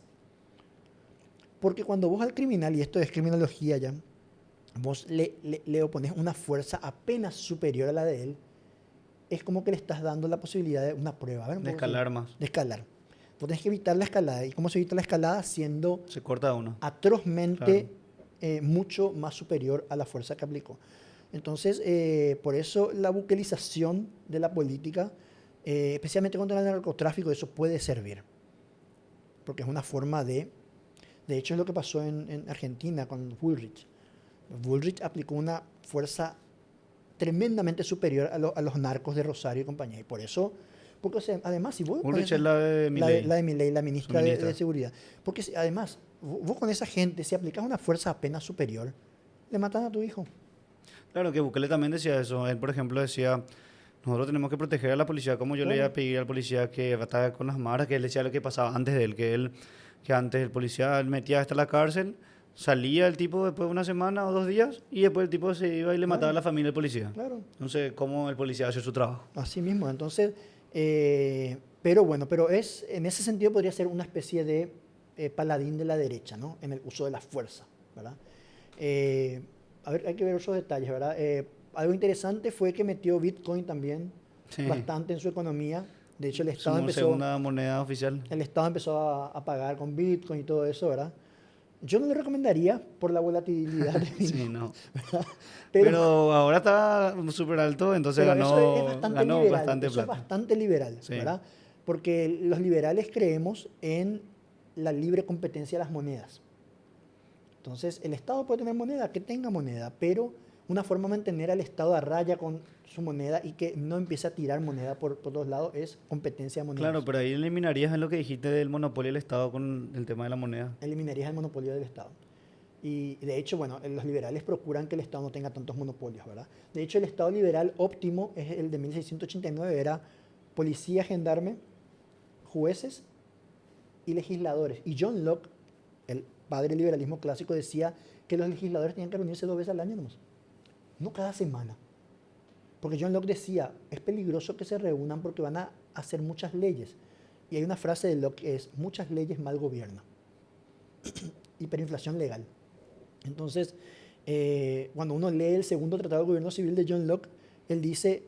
Porque cuando vos al criminal, y esto es criminología ya, vos le opones una fuerza apenas superior a la de él, es como que le estás dando la posibilidad de una prueba. A ver, De escalar más. de escalar. Vos tenés que evitar la escalada. ¿Y cómo se evita la escalada? Siendo Se corta uno. atrozmente mucho más superior a la fuerza que aplicó. Entonces, por eso la buquelización de la política, especialmente contra el narcotráfico, eso puede servir. Porque es una forma de hecho, es lo que pasó en Argentina con Bullrich. Bullrich aplicó una fuerza tremendamente superior a los narcos de Rosario y compañía. Y por eso, porque o sea, además, si vos... Bullrich es la de Milei. La de Milei, la ministra ministra. de Seguridad. Porque además, vos con esa gente, si aplicas una fuerza apenas superior, le matan a tu hijo. Claro, que Bukele también decía eso. Él, por ejemplo, decía, nosotros tenemos que proteger a la policía. Como yo le iba a pedir al policía que batalla con las maras, que él decía lo que pasaba antes de él, que antes el policía él metía hasta la cárcel, salía el tipo después de una semana o 2 días, y después el tipo se iba y le mataba a la familia del policía. Claro. Entonces, ¿cómo el policía hace su trabajo? Así mismo. Entonces, pero bueno, en ese sentido podría ser una especie de paladín de la derecha, ¿no? En el uso de la fuerza, ¿verdad? A ver, hay que ver esos detalles, ¿verdad? Algo interesante fue que metió Bitcoin también bastante en su economía. De hecho, el Estado empezó... segunda moneda oficial. El Estado empezó a pagar con Bitcoin y todo eso, ¿verdad? Yo no le recomendaría por la volatilidad. Sí, no. Pero ahora está súper alto, entonces eso ganó, es bastante ganó liberal. bastante Eso plata. es bastante liberal, Sí. ¿verdad? Porque los liberales creemos en la libre competencia de las monedas. Entonces, el Estado puede tener moneda, que tenga moneda, pero una forma de mantener al Estado a raya con su moneda y que no empiece a tirar moneda por todos lados es competencia de monedas. Claro, pero ahí eliminarías en lo que dijiste del monopolio del Estado con el tema de la moneda. Eliminarías el monopolio del Estado. Y de hecho, bueno, los liberales procuran que el Estado no tenga tantos monopolios, ¿verdad? De hecho, el Estado liberal óptimo es el de 1689, era policía, gendarme, jueces y legisladores. Y John Locke, el padre del liberalismo clásico, decía que los legisladores tenían que reunirse 2 veces al año nomás, no cada semana. Porque John Locke decía, es peligroso que se reúnan porque van a hacer muchas leyes. Y hay una frase de Locke que es, muchas leyes, mal gobierno. Hiperinflación legal. Entonces, cuando uno lee el segundo Tratado de Gobierno Civil de John Locke, él dice,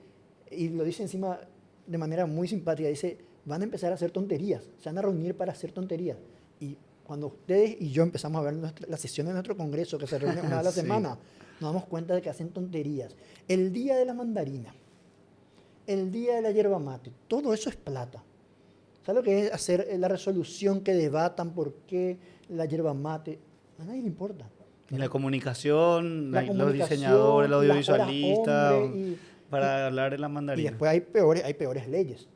y lo dice encima de manera muy simpática, dice, van a empezar a hacer tonterías, se van a reunir para hacer tonterías. Y cuando ustedes y yo empezamos a ver las sesiones de nuestro Congreso, que se reúnen una vez a la semana, nos damos cuenta de que hacen tonterías. El día de la mandarina, el día de la yerba mate, todo eso es plata. ¿Sabes lo que es hacer la resolución que debatan por qué la yerba mate? A nadie le importa. Y la comunicación, La los comunicación, diseñadores, los las audiovisualistas, horas hombre para hablar de la y mandarina. después hay peores leyes.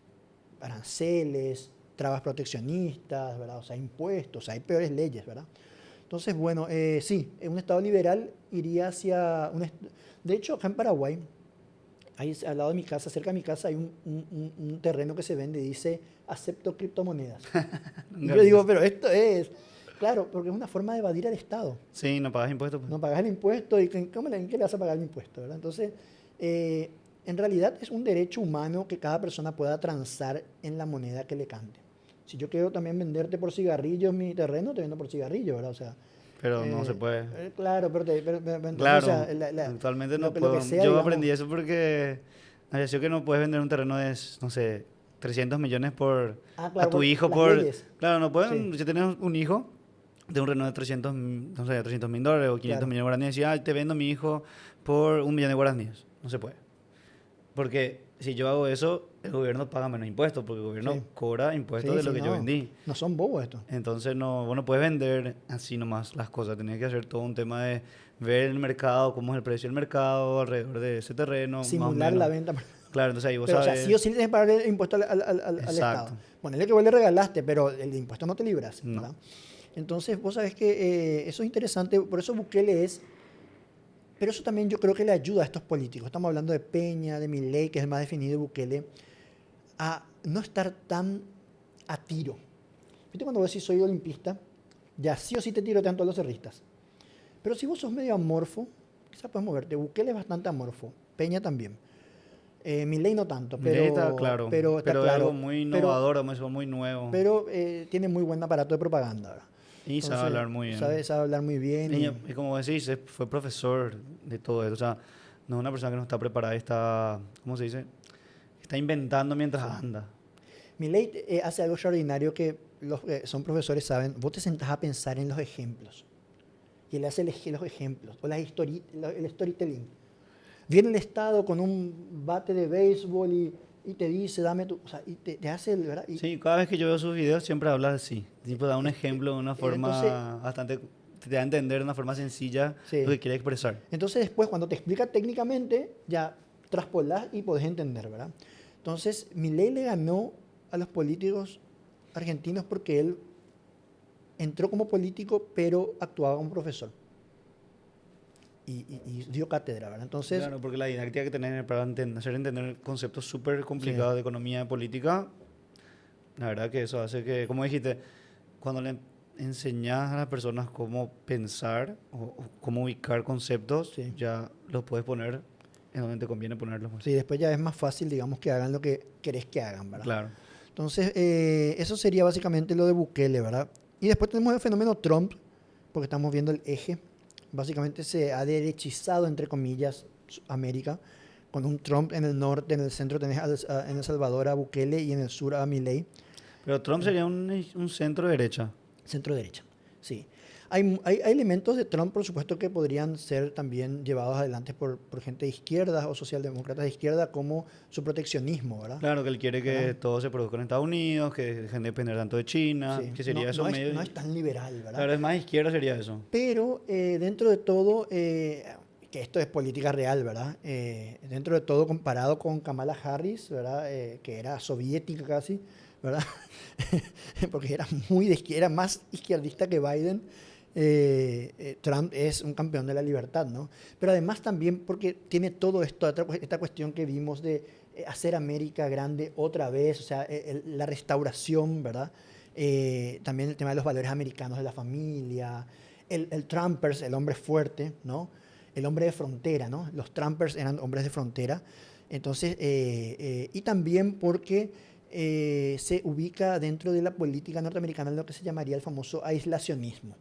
Aranceles, trabas proteccionistas, ¿verdad? O sea, impuestos, hay peores leyes, ¿verdad? Entonces, bueno, sí, un Estado liberal iría hacia... De hecho, acá en Paraguay, ahí al lado de mi casa, cerca de mi casa, hay un terreno que se vende y dice, acepto criptomonedas. Y yo digo, pero esto es... Claro, porque es una forma de evadir al Estado. Sí, no pagas impuestos. Pues. No pagas el impuesto y ¿en qué le vas a pagar el impuesto? ¿Verdad? Entonces, en realidad es un derecho humano que cada persona pueda transar en la moneda que le cante. Si yo quiero también venderte por cigarrillos mi terreno, te vendo por cigarrillos, ¿verdad? O sea, pero no se puede. Claro, pero Claro, o sea, actualmente no lo puedo. que sea, Yo digamos, aprendí eso porque me pareció que no puedes vender un terreno de, no sé, 300 millones claro, a tu hijo las por... leyes. Claro, no pueden, Sí. si tienes un hijo de un terreno de 300, no sé, $300,000 o 500 Claro. millones de guaraníes y te vendo a mi hijo por 1 millón de guaraníes. No se puede. Porque si yo hago eso, el gobierno paga menos impuestos, porque el gobierno Sí. cobra impuestos Sí, de lo sí, que yo no. vendí. No son bobos estos. Entonces no, vos no puedes vender así nomás las cosas, tenés que hacer todo un tema de ver el mercado, cómo es el precio del mercado alrededor de ese terreno, más o Simular la menos. venta. Claro, entonces ahí vos Pero, o sea, sí o sabes. sí le tienes que pagar el impuesto al Estado. Exacto. Ponele que vos le regalaste, pero el impuesto no te libras, No. ¿verdad? Entonces, vos sabés que eso es interesante, por eso Bukele es. Pero eso también yo creo que le ayuda a estos políticos. Estamos hablando de Peña, de Milei, que es el más definido, y Bukele, a no estar tan a tiro. ¿Viste cuando vos decís soy olimpista? Ya sí o sí te tiro tanto a los cerristas. Pero si vos sos medio amorfo, quizás puedes moverte. Bukele es bastante amorfo, Peña también. Milei no tanto, Milei está claro, pero está pero es algo claro. muy Pero, innovador, además es muy nuevo pero tiene muy buen aparato de propaganda, ¿verdad? y sabe Entonces, hablar muy bien. sabe hablar muy bien. Y como decís, fue profesor de todo eso, o sea, no es una persona que no está preparada, está, ¿cómo se dice? Está inventando mientras anda. Milei hace algo extraordinario que los que son profesores saben. Vos te sentás a pensar en los ejemplos. Y él hace los ejemplos, o el storytelling. Viene el Estado con un bate de béisbol y te dice, dame tu... O sea, y te hace, ¿verdad? Sí, cada vez que yo veo sus videos siempre habla así, tipo da un ejemplo de una Entonces, forma bastante, te da a entender de una forma sencilla lo sí. que quiere expresar. Entonces después cuando te explica técnicamente, ya traspolás y podés entender, ¿verdad? Entonces, Milei le ganó a los políticos argentinos porque él entró como político, pero actuaba como profesor. Y dio cátedra, ¿verdad? Entonces, Claro, porque la didáctica que tenés para hacer entender conceptos súper sí, complicados de economía y política, la verdad que eso hace que, como dijiste, cuando le enseñas a las personas cómo pensar o cómo ubicar conceptos, sí. ya los puedes poner en donde te conviene ponerlos. Sí, después ya es más fácil, digamos, que hagan lo que querés que hagan, ¿verdad? Claro. Entonces, eso sería básicamente lo de Bukele, ¿verdad? Y después tenemos el fenómeno Trump, porque estamos viendo el eje. Básicamente se ha derechizado, entre comillas, América, con un Trump en el norte, en el centro tenés en El Salvador a Bukele y en el sur a Milei, Pero Trump sería un centro derecha. centro derecha. Sí. Hay elementos de Trump, por supuesto, que podrían ser también llevados adelante por gente de izquierda o socialdemócratas de izquierda, como su proteccionismo, ¿verdad? Claro que él quiere que ¿Verdad? todo se produzca en Estados Unidos, que dejen de depender tanto de China, Sí. que sería No, eso medio. no es tan liberal, ¿verdad? Claro, es más izquierda sería eso. Pero dentro de todo, que esto es política real, ¿verdad? Dentro de todo, comparado con Kamala Harris, ¿verdad? Que era soviética casi, ¿verdad? Porque era muy de izquierda, más izquierdista que Biden. Trump es un campeón de la libertad, ¿no? Pero además también porque tiene todo esto, esta cuestión que vimos de hacer América grande otra vez, o sea, la restauración, ¿verdad? También el tema de los valores americanos de la familia, el Trumpers, el hombre fuerte, ¿no? El hombre de frontera, ¿no? Los Trumpers eran hombres de frontera. Entonces, y también porque se ubica dentro de la política norteamericana lo que se llamaría el famoso aislacionismo.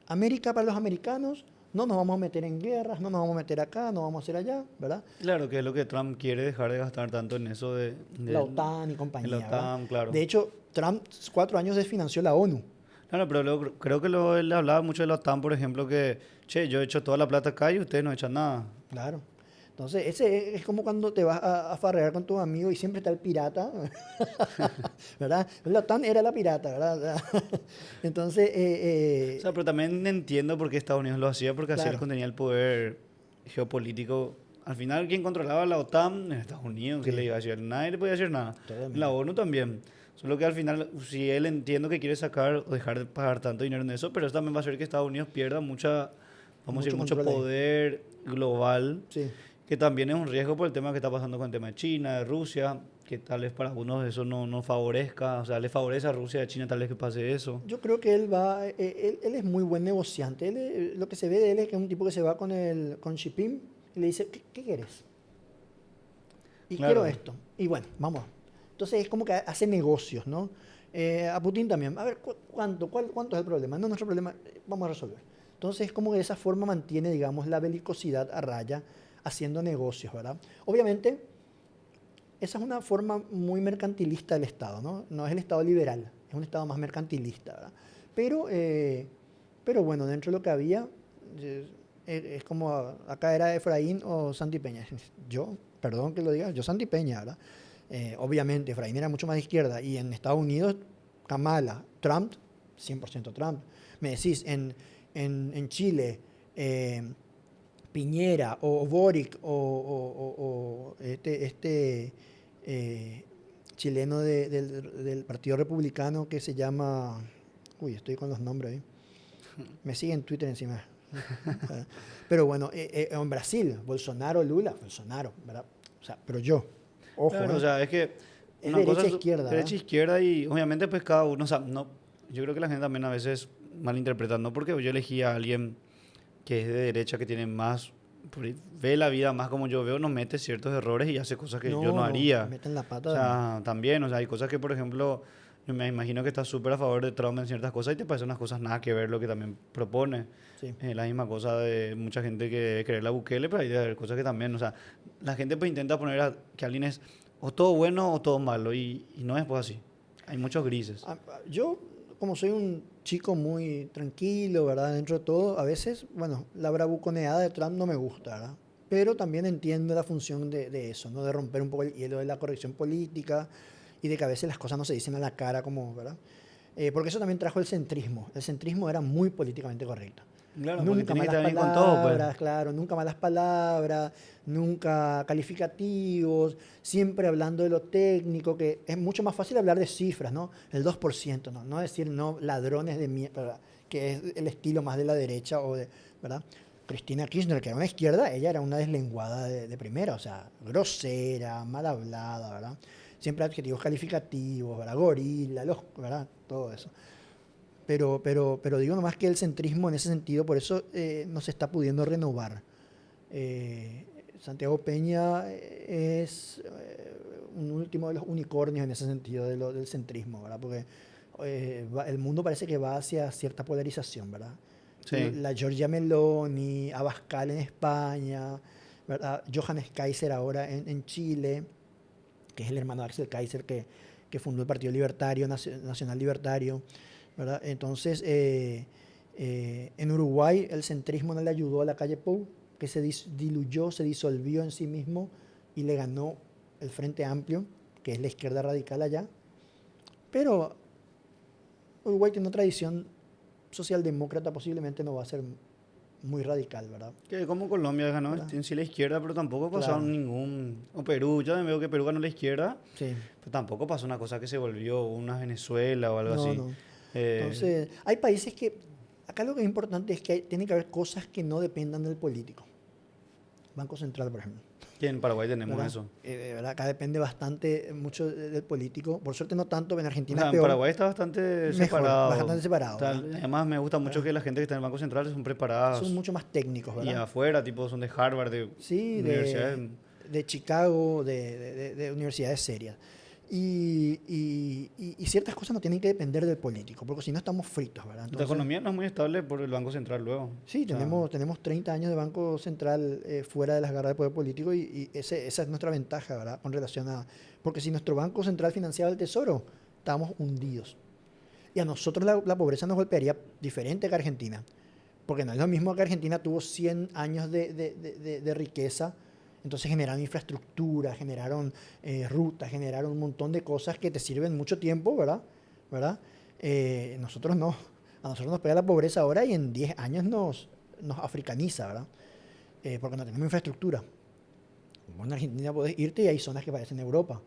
América para los americanos, no nos vamos a meter en guerras, no nos vamos a meter acá, no vamos a hacer allá, ¿verdad? Claro que es lo que Trump quiere, dejar de gastar tanto en eso de La OTAN y en compañía, la ¿verdad? OTAN, claro. De hecho, Trump 4 años desfinanció la ONU. Claro, pero creo que él hablaba mucho de la OTAN, por ejemplo, que, che, yo he hecho toda la plata acá y ustedes no echan nada. Claro. Entonces, ese es como cuando te vas a farrear con tus amigos y siempre está el pirata, ¿verdad? La OTAN era la pirata, ¿verdad? Entonces, O sea, pero también entiendo por qué Estados Unidos lo hacía, porque así claro, él tenía el poder geopolítico. Al final, quien controlaba la OTAN en Estados Unidos, que sí, le iba a decir, nadie le podía decir nada. totalmente. La ONU también. Solo que al final, si él entiendo que quiere sacar o dejar de pagar tanto dinero en eso, pero eso también va a hacer que Estados Unidos pierda mucha, vamos a decir, mucho control ahí. poder global, Sí. que también es un riesgo por el tema que está pasando con el tema de China, de Rusia, que tal vez para algunos eso no favorezca, o sea, le favorece a Rusia y a China tal vez que pase eso. Yo creo que él es muy buen negociante. Lo que se ve de él es que es un tipo que se va con Xi Jinping y le dice, ¿qué quieres? Y Claro. quiero esto. Y bueno, vamos. Entonces es como que hace negocios, ¿no? A Putin también. A ver, ¿cuánto es el problema? No es nuestro problema, vamos a resolver. Entonces es como que de esa forma mantiene, digamos, la belicosidad a raya haciendo negocios, ¿verdad? Obviamente, esa es una forma muy mercantilista del Estado, ¿no? No es el Estado liberal, es un Estado más mercantilista, ¿verdad? Pero bueno, dentro de lo que había, es como acá era Efraín o Santi Peña. Yo, perdón que lo diga, yo Santi Peña, ¿verdad? Obviamente, Efraín era mucho más de izquierda. Y en Estados Unidos, Kamala, Trump, 100% Trump. Me decís, en Chile, Piñera o Boric o este chileno del Partido Republicano que se llama... Uy, estoy con los nombres ahí. Me sigue en Twitter encima. Pero bueno, en Brasil, Bolsonaro, Lula, Bolsonaro, ¿verdad? O sea, pero yo, ojo, Claro, o sea, es que es una cosa derecha es izquierda, derecha izquierda y obviamente pues cada uno, o sea, no, yo creo que la gente también a veces malinterpreta, no porque yo elegí a alguien que es de derecha, que tiene más, ve la vida más como yo veo, nos mete ciertos errores y hace cosas que yo no No, haría. meten la O pata. sea, también, o sea, hay cosas que, por ejemplo, yo me imagino que estás súper a favor de Trump en ciertas cosas y te parecen unas cosas nada que ver lo que también propone. Sí. La misma cosa de mucha gente que cree la Bukele, pero hay de haber cosas que también, o sea, la gente pues intenta poner que alguien es o todo bueno o todo malo y no es pues así. Hay muchos grises. Yo, como soy un chico muy tranquilo, ¿verdad? Dentro de todo, a veces, bueno, la bravuconeada de Trump no me gusta, ¿verdad? Pero también entiendo la función de eso, ¿no? De romper un poco el hielo de la corrección política y de que a veces las cosas no se dicen a la cara como, ¿verdad? Porque eso también trajo el centrismo. El centrismo era muy políticamente correcto. Claro, porque Nunca tiene que malas estar bien con todo, pues. palabras, claro, nunca malas palabras, nunca calificativos, siempre hablando de lo técnico, que es mucho más fácil hablar de cifras, ¿no? El 2%, ¿no? No decir no ladrones de mierda, que es el estilo más de la derecha o de, ¿verdad? Cristina Kirchner, que era una izquierda, ella era una deslenguada de primera, o sea, grosera, mal hablada, ¿verdad? Siempre adjetivos calificativos, ¿verdad? Gorila, ¿verdad? Todo eso. Pero digo nomás que el centrismo en ese sentido, por eso no se está pudiendo renovar. Eh, Santiago Peña es un último de los unicornios en ese sentido del centrismo, ¿verdad? Porque el mundo parece que va hacia cierta polarización, ¿verdad? Sí. La Giorgia Meloni, Abascal en España, ¿verdad? Johannes Kaiser ahora en Chile, que es el hermano de Axel Kaiser que fundó el Partido Libertario, Nacional Libertario, ¿verdad? Entonces, en Uruguay el centrismo no le ayudó a la calle Pou, que se diluyó, se disolvió en sí mismo y le ganó el Frente Amplio, que es la izquierda radical allá. Pero Uruguay tiene una tradición socialdemócrata, posiblemente no va a ser muy radical, ¿verdad? Que como Colombia ganó ¿Verdad? en sí la izquierda, pero tampoco pasaron Claro, ningún... O Perú, ya veo que Perú ganó la izquierda, sí. pero tampoco pasó una cosa que se volvió una Venezuela o algo No, así. no. Eh, Entonces, hay países que, acá lo que es importante es que tiene que haber cosas que no dependan del político. Banco Central, por ejemplo. que en Paraguay tenemos ¿Verdad? eso. ¿Verdad? Acá depende bastante mucho del político. Por suerte no tanto, en O Argentina sea, es en peor, Paraguay está bastante mejor, separado. bastante separado, ¿verdad? Además, me gusta mucho ¿Verdad? que la gente que está en el Banco Central son Son preparados. mucho más técnicos, Y ¿verdad? afuera, tipo, son de Harvard, de Sí, universidades. de Chicago, de universidades serias. Y ciertas cosas no tienen que depender del político, porque si no estamos fritos, ¿verdad? La Entonces, economía no es muy estable por el Banco Central luego. sí, O sea, tenemos 30 años de Banco Central fuera de las garras del poder político y esa es nuestra ventaja, ¿verdad? Con relación a... Porque si nuestro Banco Central financiaba el Tesoro, estábamos hundidos. Y a nosotros la pobreza nos golpearía diferente que a Argentina. Porque no es lo mismo que Argentina tuvo 100 años de riqueza, entonces generaron infraestructura, generaron rutas, generaron un montón de cosas que te sirven mucho tiempo, ¿verdad? ¿Verdad? Nosotros no. A nosotros nos pega la pobreza ahora y en 10 años nos africaniza, ¿verdad? Porque no tenemos infraestructura. Vos en Argentina podés irte y hay zonas que parecen Europa.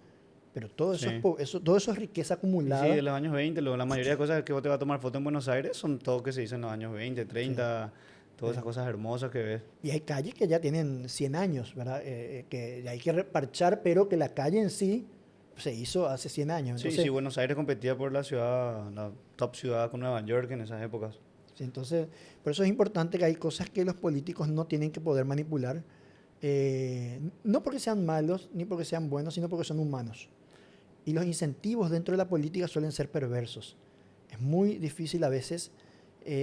Pero todo eso, sí. todo eso es riqueza Y sí, de acumulada. los años 20, luego la mayoría de cosas que vos te vas a tomar foto en Buenos Aires son todo que se hizo en los años 20, Sí, 30, todas sí. esas cosas hermosas que ves. Y hay calles que ya tienen 100 años, ¿verdad? Que hay que reparchar, pero que la calle en sí se hizo hace 100 años. Sí, Entonces, sí, Buenos Aires competía por la ciudad, la top ciudad con Nueva York en esas épocas. sí, entonces, por eso es importante que hay cosas que los políticos no tienen que poder manipular, no porque sean malos ni porque sean buenos, sino porque son humanos. Y los incentivos dentro de la política suelen ser perversos. Es muy difícil a veces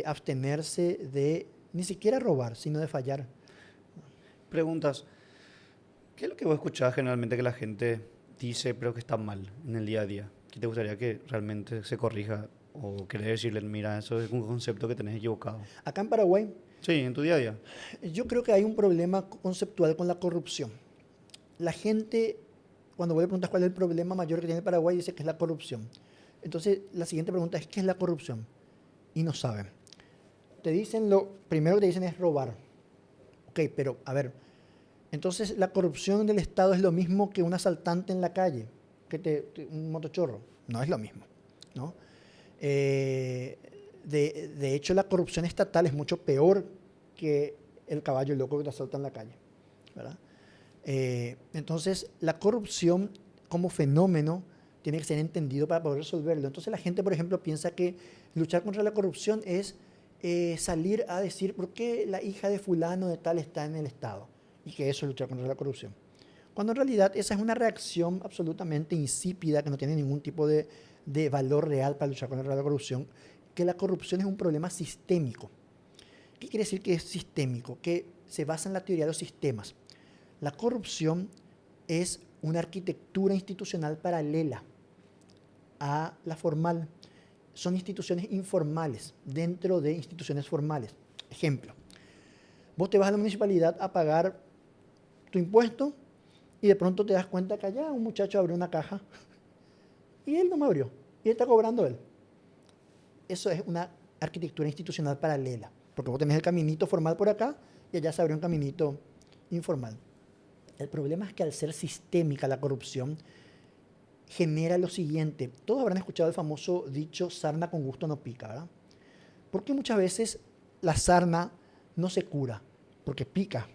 abstenerse de ni siquiera robar, sino de fallar. Preguntas, ¿qué es lo que vos escuchás generalmente que la gente dice pero que está mal en el día a día? ¿Qué te gustaría que realmente se corrija o querés decirle, mira, eso es un concepto que tenés equivocado? Acá en Paraguay, Sí, en tu día a día. yo creo que hay un problema conceptual con la corrupción. La gente cuando vos le preguntas cuál es el problema mayor que tiene Paraguay, dice que es la corrupción. Entonces, la siguiente pregunta es, ¿qué es la corrupción? Y no saben. Te dicen, lo primero que te dicen es robar. Ok, pero a ver, entonces la corrupción del Estado es lo mismo que un asaltante en la calle, un motochorro. No es lo mismo, ¿no? De hecho, la corrupción estatal es mucho peor que el caballo loco que te asalta en la calle, ¿verdad? Entonces, la corrupción como fenómeno tiene que ser entendido para poder resolverlo. Entonces, la gente, por ejemplo, piensa que luchar contra la corrupción es salir a decir por qué la hija de fulano de tal está en el Estado y que eso es luchar contra la corrupción. Cuando en realidad esa es una reacción absolutamente insípida que no tiene ningún tipo de valor real para luchar contra la corrupción, que la corrupción es un problema sistémico. ¿Qué quiere decir que es sistémico? Que se basa en la teoría de los sistemas. La corrupción es una arquitectura institucional paralela a la formal. Son instituciones informales dentro de instituciones formales. Ejemplo, vos te vas a la municipalidad a pagar tu impuesto y de pronto te das cuenta que allá un muchacho abrió una caja y él no me abrió y él está cobrando él. Eso es una arquitectura institucional paralela, porque vos tenés el caminito formal por acá y allá se abrió un caminito informal. El problema es que al ser sistémica la corrupción genera lo siguiente. Todos habrán escuchado el famoso dicho sarna con gusto no pica, ¿verdad? Porque muchas veces la sarna no se cura, porque pica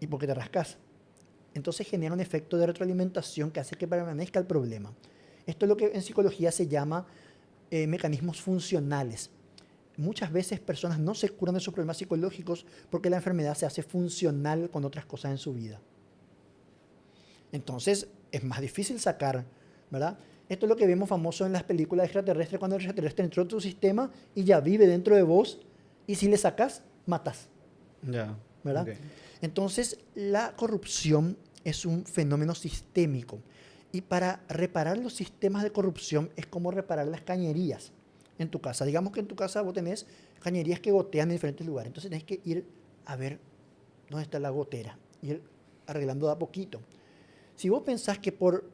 y porque te rascas. Entonces genera un efecto de retroalimentación que hace que permanezca el problema. Esto es lo que en psicología se llama mecanismos funcionales. Muchas veces personas no se curan de sus problemas psicológicos porque la enfermedad se hace funcional con otras cosas en su vida. Entonces es más difícil sacar, ¿verdad? Esto es lo que vemos famoso en las películas extraterrestres, cuando el extraterrestre entró en tu sistema y ya vive dentro de vos, y si le sacas, matas. Ya. ¿Verdad? Okay. Entonces, la corrupción es un fenómeno sistémico. Y para reparar los sistemas de corrupción es como reparar las cañerías en tu casa. Digamos que en tu casa vos tenés cañerías que gotean en diferentes lugares. Entonces tenés que ir a ver dónde está la gotera, ir arreglando de a poquito. Si vos pensás que por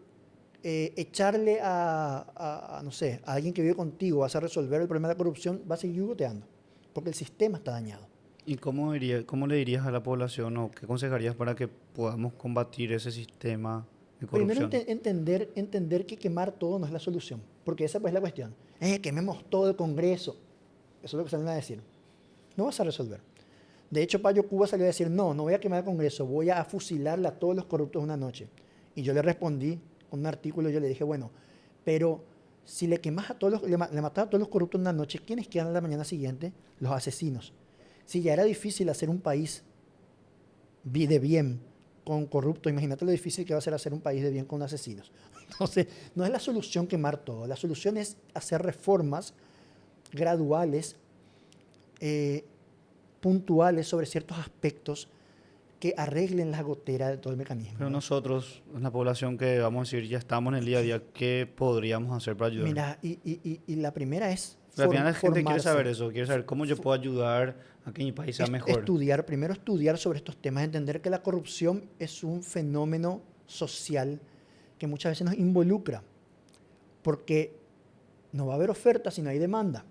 echarle no sé, a alguien que vive contigo vas a resolver el problema de la corrupción, va a seguir goteando, porque el sistema está dañado. ¿Y cómo le dirías a la población o qué aconsejarías para que podamos combatir ese sistema de corrupción? Primero entender que quemar todo no es la solución, porque esa pues es la cuestión. Quememos todo el Congreso. Eso es lo que salen a decir. No vas a resolver. De hecho, Payo Cuba salió a decir, no voy a quemar el Congreso, voy a fusilarle a todos los corruptos una noche. Y yo le respondí con un artículo, yo le dije, bueno, pero si le quemas a todos le matas a todos los corruptos una noche, ¿quiénes quedan a la mañana siguiente? Los asesinos. Si ya era difícil hacer un país de bien con corruptos, imagínate lo difícil que va a ser hacer un país de bien con asesinos. Entonces, no es la solución quemar todo. La solución es hacer reformas graduales, puntuales sobre ciertos aspectos que arreglen las goteras de todo el mecanismo. Pero nosotros, la población que vamos a decir, ya estamos en el día a día, ¿qué podríamos hacer para ayudar? Mira, y la primera es Pero al final la gente quiere formarse. saber eso, quiere saber cómo yo puedo ayudar a que mi país sea mejor. Primero estudiar sobre estos temas, entender que la corrupción es un fenómeno social que muchas veces nos involucra, porque no va a haber oferta si no hay demanda.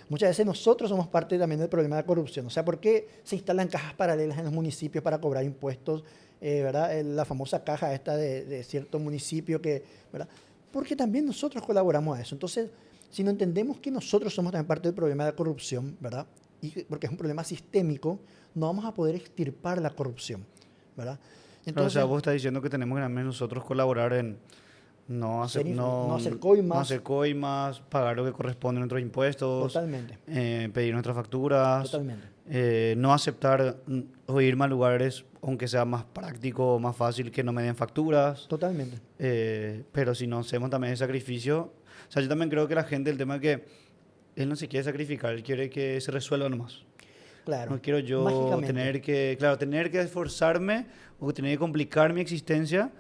Muchas veces nosotros somos parte también del problema de la corrupción. O sea, ¿por qué se instalan cajas paralelas en los municipios para cobrar impuestos? ¿Verdad? La famosa caja esta de cierto municipio que, ¿verdad? Porque también nosotros colaboramos a eso. Entonces, si no entendemos que nosotros somos también parte del problema de la corrupción, ¿verdad? Y porque es un problema sistémico, no vamos a poder extirpar la corrupción, ¿verdad? Entonces, o sea, vos estás diciendo que tenemos que también nosotros colaborar en no hacer coimas, pagar lo que corresponde a nuestros impuestos, totalmente, pedir nuestras facturas, totalmente, no aceptar o irme a lugares, aunque sea más práctico o más fácil, que no me den facturas. Totalmente. Pero si no hacemos también el sacrificio, o sea, yo también creo que la gente, el tema es que él no se quiere sacrificar, él quiere que se resuelva nomás. Claro. No quiero yo tener que esforzarme o tener que complicar mi existencia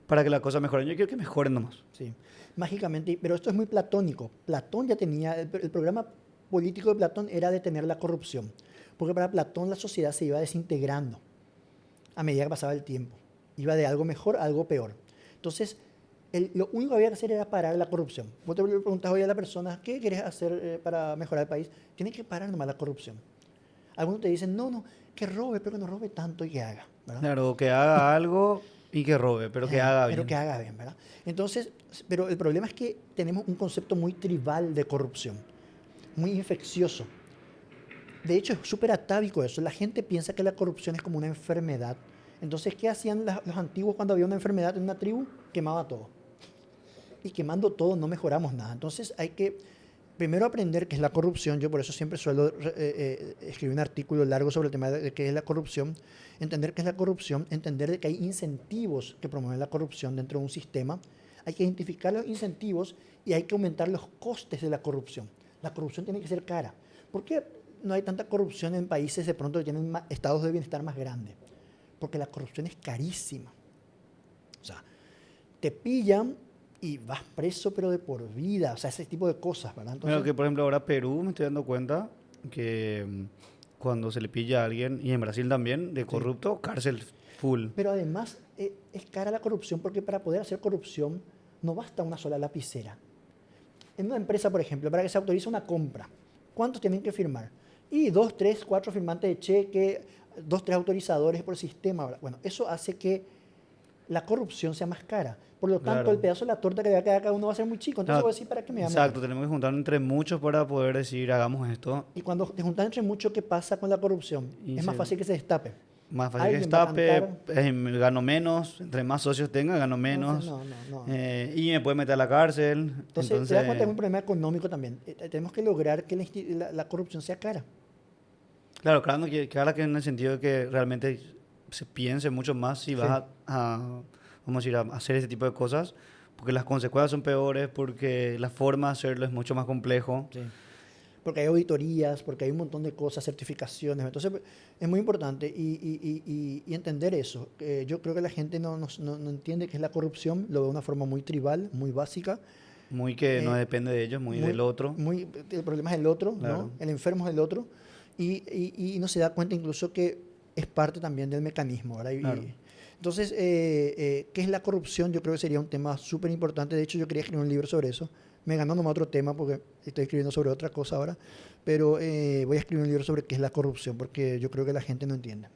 para que la cosa mejore. Yo quiero que mejoren nomás. Sí, mágicamente, pero esto es muy platónico. Platón ya tenía, el programa político de Platón era detener la corrupción, porque para Platón la sociedad se iba desintegrando a medida que pasaba el tiempo. Iba de algo mejor a algo peor. Entonces, lo único que había que hacer era parar la corrupción. Vos te preguntas hoy a la persona, ¿qué querés hacer para mejorar el país? Tienes que parar nomás la corrupción. Algunos te dicen, no, que robe, pero que no robe tanto y que haga, ¿verdad? Claro, que haga algo y que robe, pero que haga Pero bien. que haga bien, ¿verdad? Entonces, pero el problema es que tenemos un concepto muy tribal de corrupción, muy infeccioso. De hecho, es súper atávico eso. La gente piensa que la corrupción es como una enfermedad. Entonces, ¿qué hacían los antiguos cuando había una enfermedad en una tribu? Quemaba todo. Y quemando todo no mejoramos nada. Entonces, hay que primero aprender qué es la corrupción. Yo por eso siempre suelo escribir un artículo largo sobre el tema de qué es la corrupción. Entender qué es la corrupción, entender de que hay incentivos que promueven la corrupción dentro de un sistema. Hay que identificar los incentivos y hay que aumentar los costes de la corrupción. La corrupción tiene que ser cara. ¿Por qué no hay tanta corrupción en países de pronto que tienen estados de bienestar más grandes? Porque la corrupción es carísima. O sea, te pillan y vas preso, pero de por vida. O sea, ese tipo de cosas, ¿verdad? Entonces, Bueno, que por ejemplo ahora Perú me estoy dando cuenta que cuando se le pilla a alguien, y en Brasil también, de sí. corrupto, cárcel full. Pero además es cara la corrupción porque para poder hacer corrupción no basta una sola lapicera. En una empresa, por ejemplo, para que se autorice una compra, ¿cuántos tienen que firmar? Y 2, 3, 4 firmantes de cheque, 2, 3 autorizadores por sistema. ¿Verdad? Bueno, eso hace que la corrupción sea más cara. Por lo tanto, Claro. el pedazo de la torta que le va a quedar a cada uno va a ser muy chico. Entonces Ah, voy a decir, ¿para qué me llaman? exacto, tenemos que juntar entre muchos para poder decir, hagamos esto. Y cuando te juntas entre mucho, ¿qué pasa con la corrupción? Y Es más fácil que se destape. más fácil que Alguien va a estape, cantar. gano menos, entre más socios tenga, gano Entonces, menos. no. Y me puede meter a la cárcel. Entonces, te das cuenta que es un problema económico también. Tenemos que lograr que la corrupción sea cara. claro, claro que en el sentido de que realmente se piense mucho más si vas Sí. vamos a decir, a hacer ese tipo de cosas, porque las consecuencias son peores, porque la forma de hacerlo es mucho más complejo. Sí. Porque hay auditorías, porque hay un montón de cosas, certificaciones. Entonces, es muy importante y entender eso. Yo creo que la gente no entiende qué es la corrupción, lo ve de una forma muy tribal, muy básica. Muy que no Eh, depende de ellos, muy del otro. El problema es el otro, Claro. ¿no? El enfermo es el otro. Y no se da cuenta incluso que es parte también del mecanismo, ¿verdad? Claro. Entonces, ¿qué es la corrupción? Yo creo que sería un tema súper importante. De hecho, yo quería escribir un libro sobre eso. Me ganó nomás otro tema porque estoy escribiendo sobre otra cosa ahora. Pero voy a escribir un libro sobre qué es la corrupción porque yo creo que la gente no entiende.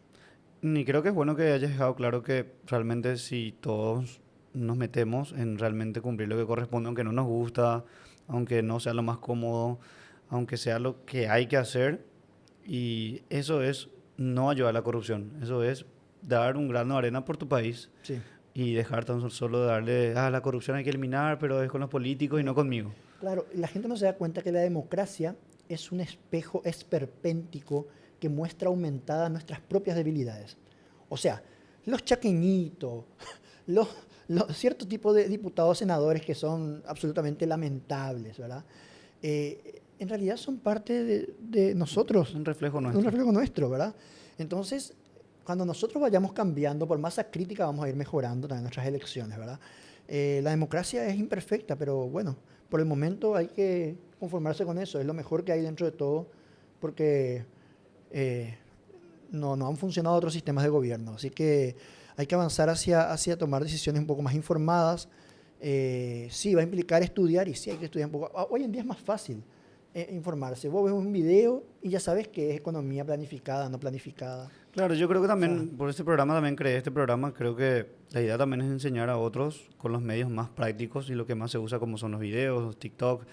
Y creo que es bueno que hayas dejado claro que realmente si todos nos metemos en realmente cumplir lo que corresponde, aunque no nos gusta, aunque no sea lo más cómodo, aunque sea lo que hay que hacer, y eso es no ayudar a la corrupción, eso es dar un grano de arena por tu país Sí. y dejar tan solo de darle, la corrupción hay que eliminar, pero es con los políticos y no conmigo. Claro, la gente no se da cuenta que la democracia es un espejo esperpéntico que muestra aumentadas nuestras propias debilidades. O sea, los chaqueñitos, los, cierto tipo de diputados, senadores que son absolutamente lamentables, ¿verdad? En realidad son parte de nosotros, Un reflejo un nuestro. reflejo nuestro, ¿verdad? Entonces, cuando nosotros vayamos cambiando, por masa crítica vamos a ir mejorando también nuestras elecciones, ¿verdad? La democracia es imperfecta, pero bueno, por el momento hay que conformarse con eso, es lo mejor que hay dentro de todo, porque eh, no han funcionado otros sistemas de gobierno, así que hay que avanzar hacia tomar decisiones un poco más informadas. Sí, va a implicar estudiar y sí hay que estudiar un poco. Hoy en día es más fácil informarse. Vos ves un video y ya sabes que es economía planificada, no planificada. Claro, yo creo que O sea, también por este programa también creé este programa, creo que la idea también es enseñar a otros con los medios más prácticos y lo que más se usa como son los videos, los TikTok,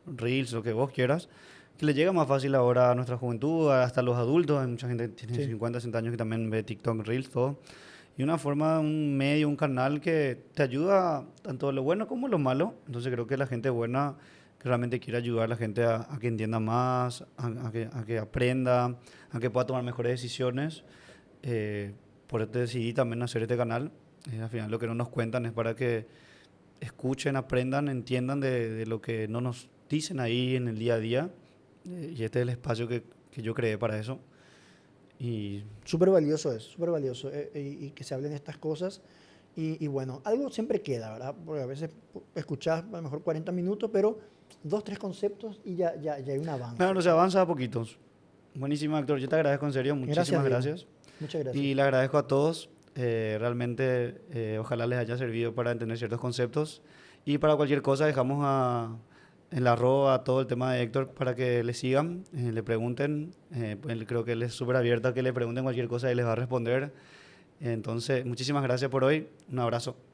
Reels, lo que vos quieras, que le llega más fácil ahora a nuestra juventud, hasta los adultos, hay mucha gente que tiene sí. 50, 60 años que también ve TikTok, Reels, todo. Y una forma, un medio, un canal que te ayuda tanto lo bueno como lo malo. Entonces creo que la gente buena que realmente quiere ayudar a la gente a que entienda más, a que aprenda, a que pueda tomar mejores decisiones. Por eso decidí también hacer este canal. Al final lo que no nos cuentan es para que escuchen, aprendan, entiendan de lo que no nos dicen ahí en el día a día. Y este es el espacio que yo creé para eso. Y Súper valioso es, súper valioso. Y que se hablen estas cosas. Y bueno, algo siempre queda, ¿verdad? Porque a veces escuchás a lo mejor 40 minutos, pero 2, 3 conceptos y ya hay un avance. claro, se avanza a poquitos. Buenísimo, actor. Yo te agradezco en serio. Muchísimas Diego. gracias. Muchas gracias. Y le agradezco a todos Realmente ojalá les haya servido para entender ciertos conceptos. Y para cualquier cosa dejamos en la arroba todo el tema de Héctor para que le sigan, le pregunten. Pues creo que él es súper abierto a que le pregunten cualquier cosa y les va a responder. Entonces, muchísimas gracias por hoy. Un abrazo.